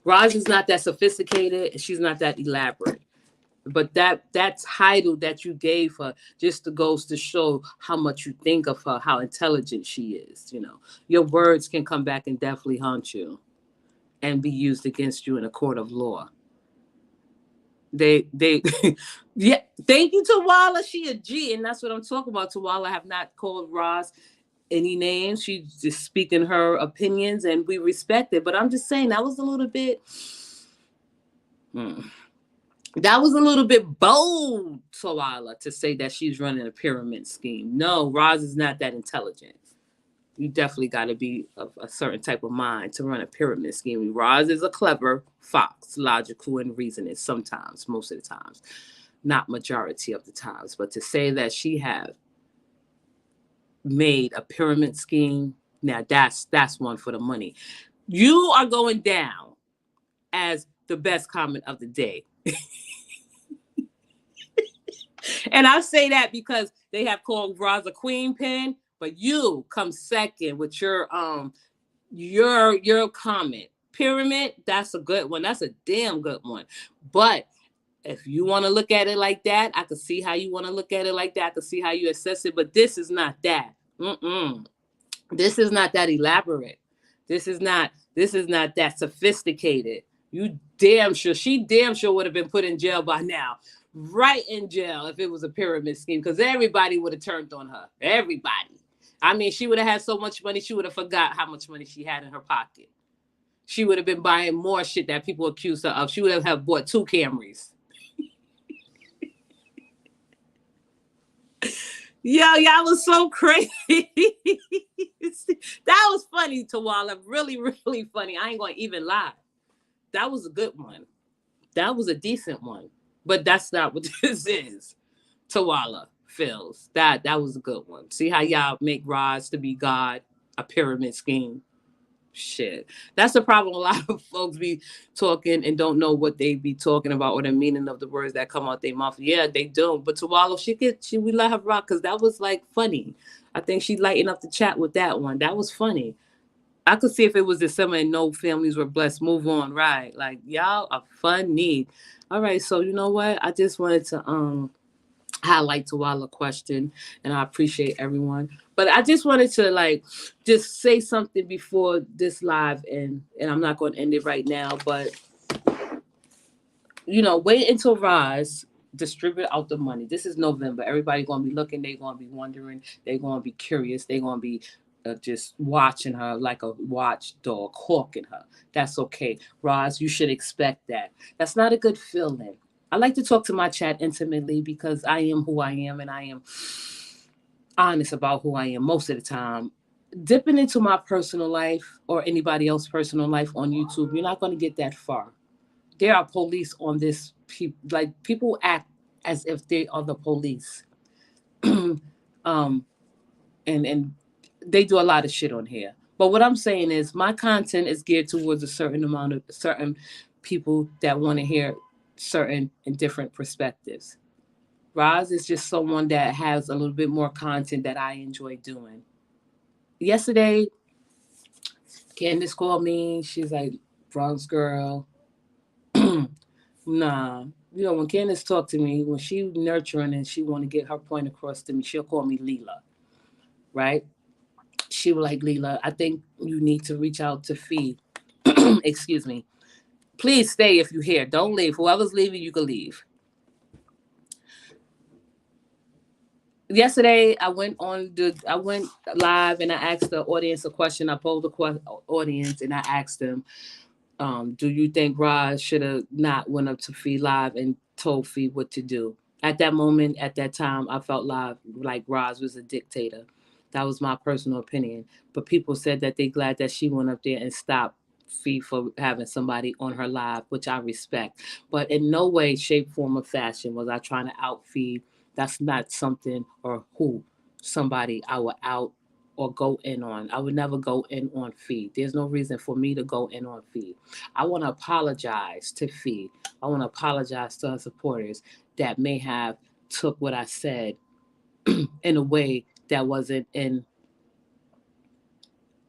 Roz is not that sophisticated. She's not that elaborate. But that title that you gave her just goes to show how much you think of her, how intelligent she is. Your words can come back and definitely haunt you and be used against you in a court of law. They yeah, thank you, Tawala. She a G, and that's what I'm talking about. Tawala have not called Roz any names. She's just speaking her opinions, and we respect it. But I'm just saying that was a little bit. That was a little bit bold, Tawala, to say that she's running a pyramid scheme. No, Roz is not that intelligent. You definitely got to be of a certain type of mind to run a pyramid scheme. Roz is a clever fox, logical and reasoning sometimes, most of the times, not majority of the times. But to say that she have made a pyramid scheme, now that's one for the money. You are going down as the best comment of the day. And I say that because they have called Roz a queen pin, but you come second with your comment. Pyramid, that's a good one. That's a damn good one. But if you want to look at it like that, I can see how you want to look at it like that. I can see how you assess it, but this is not that. This is not that elaborate. This is not that sophisticated. You damn sure, she damn sure would have been put in jail by now. Right in jail if it was a pyramid scheme, because everybody would have turned on her. Everybody. I mean, she would have had so much money, she would have forgot how much money she had in her pocket. She would have been buying more shit that people accused her of. She would have bought 2 Camrys. Yo, y'all was so crazy. That was funny, Tawala. Really, really funny. I ain't gonna even lie. That was a good one. That was a decent one. But that's not what this is. Tawala feels. That was a good one. See how y'all make Roz to be God, a pyramid scheme. Shit. That's the problem. A lot of folks be talking and don't know what they be talking about or the meaning of the words that come out their mouth. Yeah, they don't. But Tawala, we let her rock because that was like funny. I think she lightened up the chat with that one. That was funny. I could see if it was the summer and no families were blessed. Move on, right? Like y'all are funny. All right, so you know what? I just wanted to highlight Tawala question, and I appreciate everyone. But I just wanted to just say something before this live, and I'm not going to end it right now. But wait until Roz distribute out the money. This is November. Everybody going to be looking. They're going to be wondering. They're going to be curious. They're going to be just watching her like a watchdog, hawking her. That's okay. Roz, you should expect that. That's not a good feeling. I like to talk to my chat intimately because I am who I am and I am honest about who I am most of the time. Dipping into my personal life or anybody else's personal life on YouTube, you're not going to get that far. There are police on this. People act as if they are the police. And they do a lot of shit on here. But what I'm saying is my content is geared towards a certain people that want to hear certain and different perspectives. Roz is just someone that has a little bit more content that I enjoy doing. Yesterday, Candace called me. She's like, Bronx girl. Nah. When Candace talked to me, when she nurturing and she want to get her point across to me, she'll call me Leela. Right? She was like, Leela, I think you need to reach out to Fee. Excuse me. Please stay if you're here. Don't leave. Whoever's leaving, you can leave. Yesterday, I went live and I asked the audience a question. I polled the audience and I asked them, do you think Roz should have not went up to Fee live and told Fee what to do? At that moment, at that time, I felt like Roz was a dictator. That was my personal opinion. But people said that they glad that she went up there and stopped Fee for having somebody on her live, which I respect. But in no way, shape, form, or fashion was I trying to out Fee. That's not something or who somebody I would out or go in on. I would never go in on Fee. There's no reason for me to go in on Fee. I want to apologize to Fee. I want to apologize to her supporters that may have took what I said in a way that wasn't in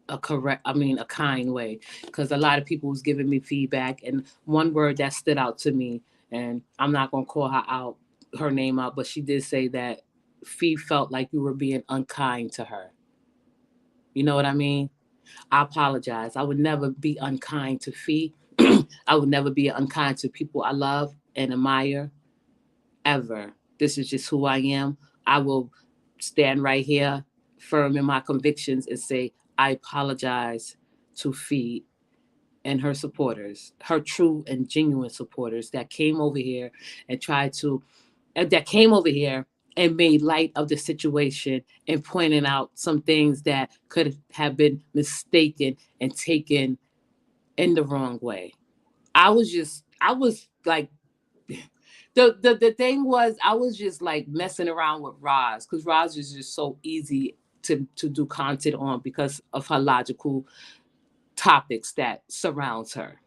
a kind way. Because a lot of people was giving me feedback, and one word that stood out to me, and I'm not gonna call her name out, but she did say that Fee felt like you were being unkind to her. You know what I mean? I apologize. I would never be unkind to Fee. I would never be unkind to people I love and admire, ever. This is just who I am. I will stand right here, firm in my convictions, and say, I apologize to Fee and her supporters, her true and genuine supporters that came over here and tried to, that came over here and made light of the situation and pointing out some things that could have been mistaken and taken in the wrong way. I was like, the thing was, I was just like messing around with Roz, because Roz is just so easy to do content on because of her logical topics that surrounds her,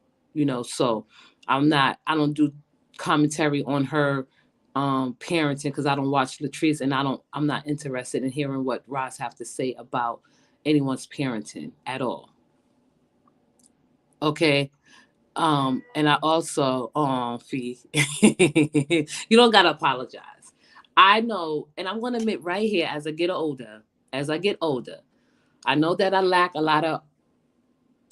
so I don't do commentary on her parenting, because I don't watch Latrice, and I'm not interested in hearing what Roz have to say about anyone's parenting at all. Okay. And I also, Fee, you don't gotta apologize. I know, and I'm gonna admit right here, as I get older, I know that I lack a lot of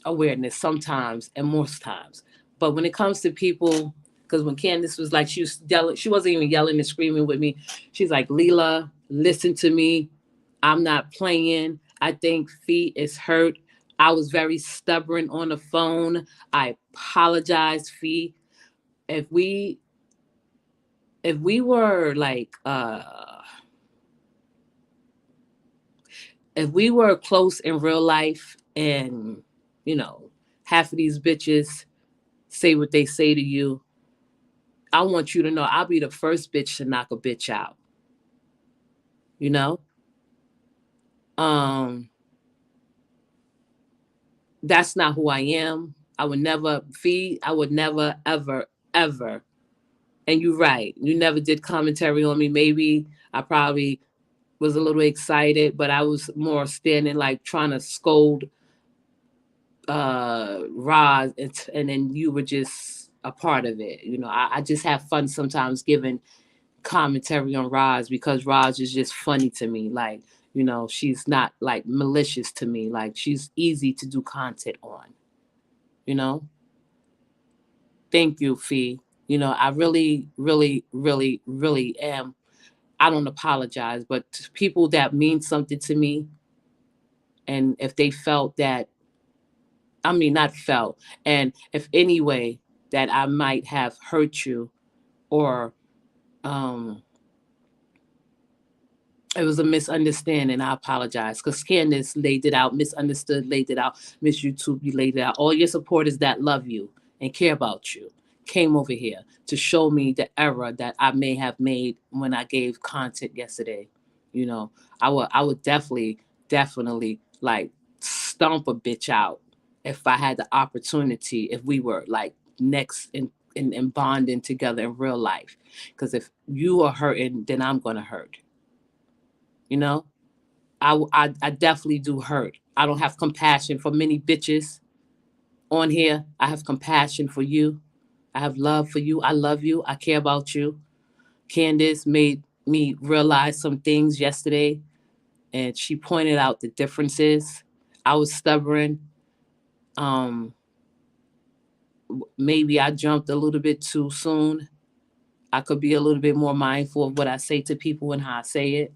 awareness sometimes and most times. But when it comes to people, because when Candace was like, she was yelling, she wasn't even yelling and screaming with me. She's like, Leela, listen to me. I'm not playing. I think Fee is hurt. I was very stubborn on the phone. I apologize, Fee. If we were like if we were close in real life, and half of these bitches say what they say to you, I want you to know I'll be the first bitch to knock a bitch out. You know? Um that's not who I am. I would never Fee, I would never, ever, ever. And you're right. You never did commentary on me. Maybe I probably was a little excited, but I was more standing like trying to scold Roz, and then you were just a part of it. I just have fun sometimes giving commentary on Roz, because Roz is just funny to me. Like, she's not like malicious to me. Like, she's easy to do content on, you know? Thank you, Fee. I really, really, really, really am. I don't apologize, but to people that mean something to me, and if they felt that, I mean, not felt, and if any way that I might have hurt you, or um, it was a misunderstanding, I apologize. Because Candace laid it out, misunderstood, laid it out, Miss YouTube, you laid it out. All your supporters that love you and care about you came over here to show me the error that I may have made when I gave content yesterday. I would definitely like stomp a bitch out if I had the opportunity, if we were like next in bonding together in real life. Because if you are hurting, then I'm gonna hurt. You know, I definitely do hurt. I don't have compassion for many bitches on here. I have compassion for you. I have love for you. I love you. I care about you. Candace made me realize some things yesterday, and she pointed out the differences. I was stubborn. Um, Maybe I jumped a little bit too soon. I could be a little bit more mindful of what I say to people and how I say it.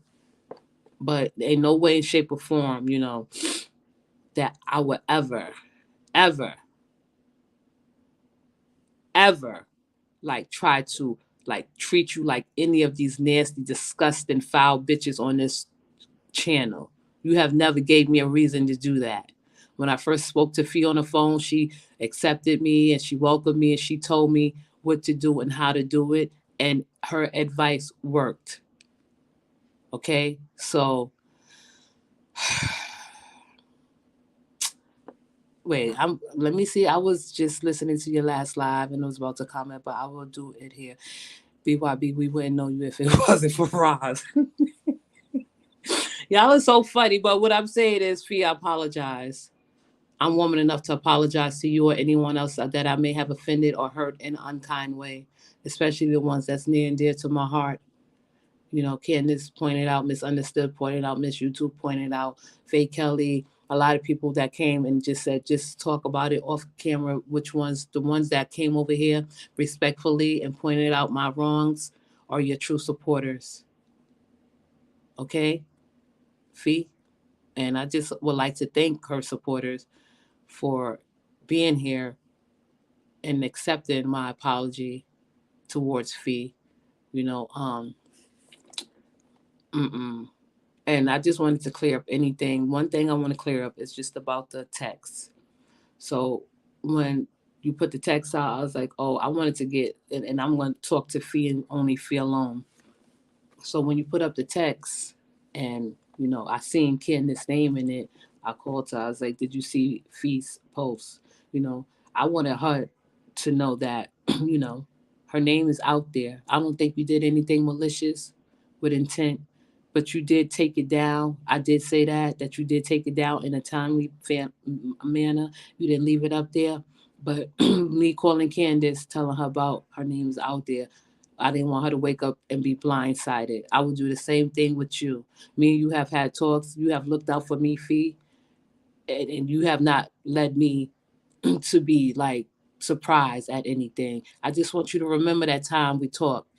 But in no way, shape, or form, that I would ever, ever like try to like treat you like any of these nasty, disgusting, foul bitches on this channel. You have never gave me a reason to do that. When I first spoke to Fee on the phone, she accepted me and she welcomed me and she told me what to do and how to do it. And her advice worked. Okay? So wait, let me see. I was just listening to your last live and I was about to comment, but I will do it here. BYB, we wouldn't know you if it wasn't for Roz. Y'all are so funny, but what I'm saying is, Fee, I apologize. I'm woman enough to apologize to you or anyone else that I may have offended or hurt in an unkind way, especially the ones that's near and dear to my heart. You know, Candace pointed out, Misunderstood pointed out, Miss YouTube pointed out, Faye Kelly, a lot of people that came and just said, just talk about it off camera, which ones, the ones that came over here respectfully and pointed out my wrongs are your true supporters. Okay, Fee? And I just would like to thank her supporters for being here and accepting my apology towards Fee. You know, mm-mm. And I just wanted to clear up anything. One thing I want to clear up is just about the text. So when you put the text out, I was like, oh, I wanted to get, and I'm going to talk to Fee and only Fee alone. So when you put up the text and, you know, I seen Candace's name in it, I called her. I was like, did you see Fee's post? You know, I wanted her to know that, you know, her name is out there. I don't think you did anything malicious with intent, but you did take it down. I did say that you did take it down in a timely manner. You didn't leave it up there. But me calling Candace, telling her about her name is out there, I didn't want her to wake up and be blindsided. I would do the same thing with you. Me and you have had talks. You have looked out for me, Fee, and you have not led me to be like surprised at anything. I just want you to remember that time we talked,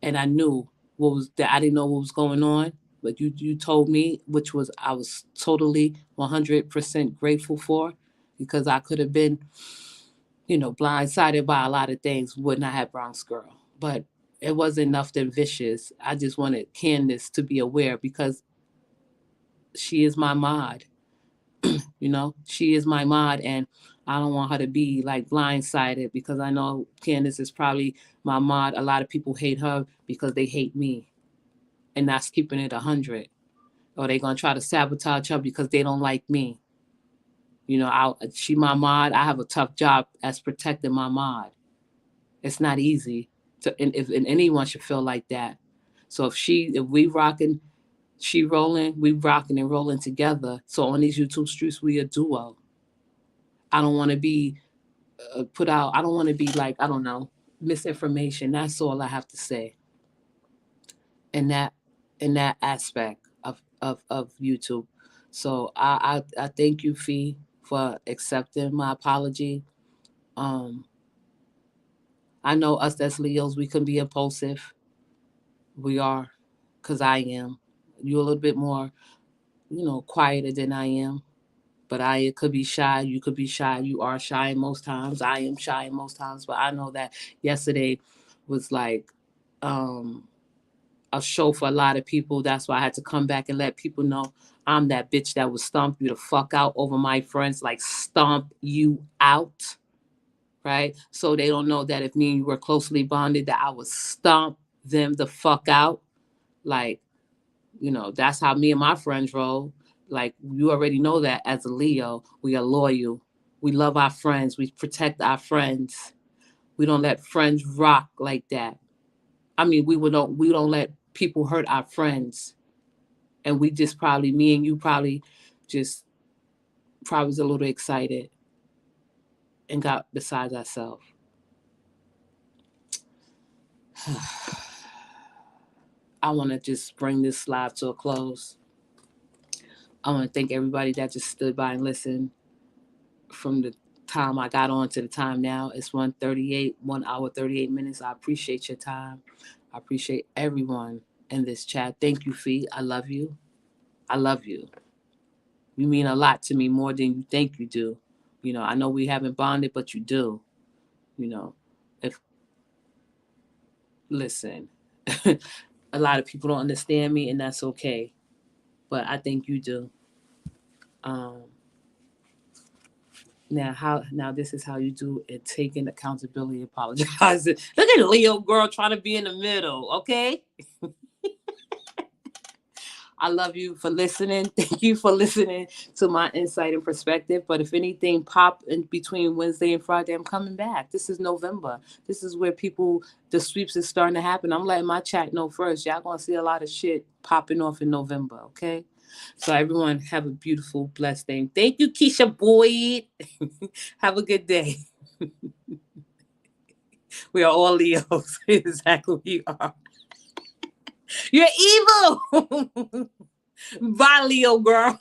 and I knew what was that. I didn't know what was going on, but you told me, which was I was totally 100% grateful for, because I could have been, you know, blindsided by a lot of things. Would not have Bronx Girl, but it wasn't nothing vicious. I just wanted Candace to be aware because she is my mod. You know, she is my mod, and I don't want her to be like blindsided because I know Candace is probably my mod. A lot of people hate her because they hate me, and that's keeping it 100. Or they gonna try to sabotage her because they don't like me. You know, she my mod. I have a tough job as protecting my mod. It's not easy to, and anyone should feel like that. So if we rocking, she rolling, we rocking and rolling together. So on these YouTube streets, we a duo. I don't want to be put out. I don't want to be like, I don't know, misinformation. That's all I have to say in that aspect of YouTube. So I thank you, Fee, for accepting my apology. Um, I know us as Leos, we can be impulsive. We are, cause I am. You're a little bit more, you know, quieter than I am. But I could be shy. You could be shy. You are shy most times. I am shy most times. But I know that yesterday was like um, a show for a lot of people. That's why I had to come back and let people know I'm that bitch that would stomp you the fuck out over my friends, like stomp you out, right? So they don't know that if me and you were closely bonded, that I would stomp them the fuck out. Like, you know, that's how me and my friends roll. Like, you already know that as a Leo, we are loyal. We love our friends. We protect our friends. We don't let friends rock like that. I mean, we don't let people hurt our friends. And we just probably, me and you probably just probably was a little excited and got besides ourselves. I want to just bring this live to a close. I want to thank everybody that just stood by and listened from the time I got on to the time now. It's 1:38, 1 hour 38 minutes. I appreciate your time. I appreciate everyone in this chat. Thank you, Fee. I love you. I love you. You mean a lot to me, more than you think you do. You know, I know we haven't bonded, but you do. You know, if listen, a lot of people don't understand me, and that's okay. But I think you do. Um, now this is how you do it, taking accountability, apologizing. Look at Leo girl trying to be in the middle, okay? I love you for listening. Thank you for listening to my insight and perspective. But if anything pop in between Wednesday and Friday, I'm coming back. This is November. This is where the sweeps is starting to happen. I'm letting my chat know first. Y'all gonna see a lot of shit popping off in November, okay? So everyone have a beautiful, blessed day. Thank you, Keisha Boyd. Have a good day. We are all Leos. Exactly, we are. You're evil. Bye, Leo girl.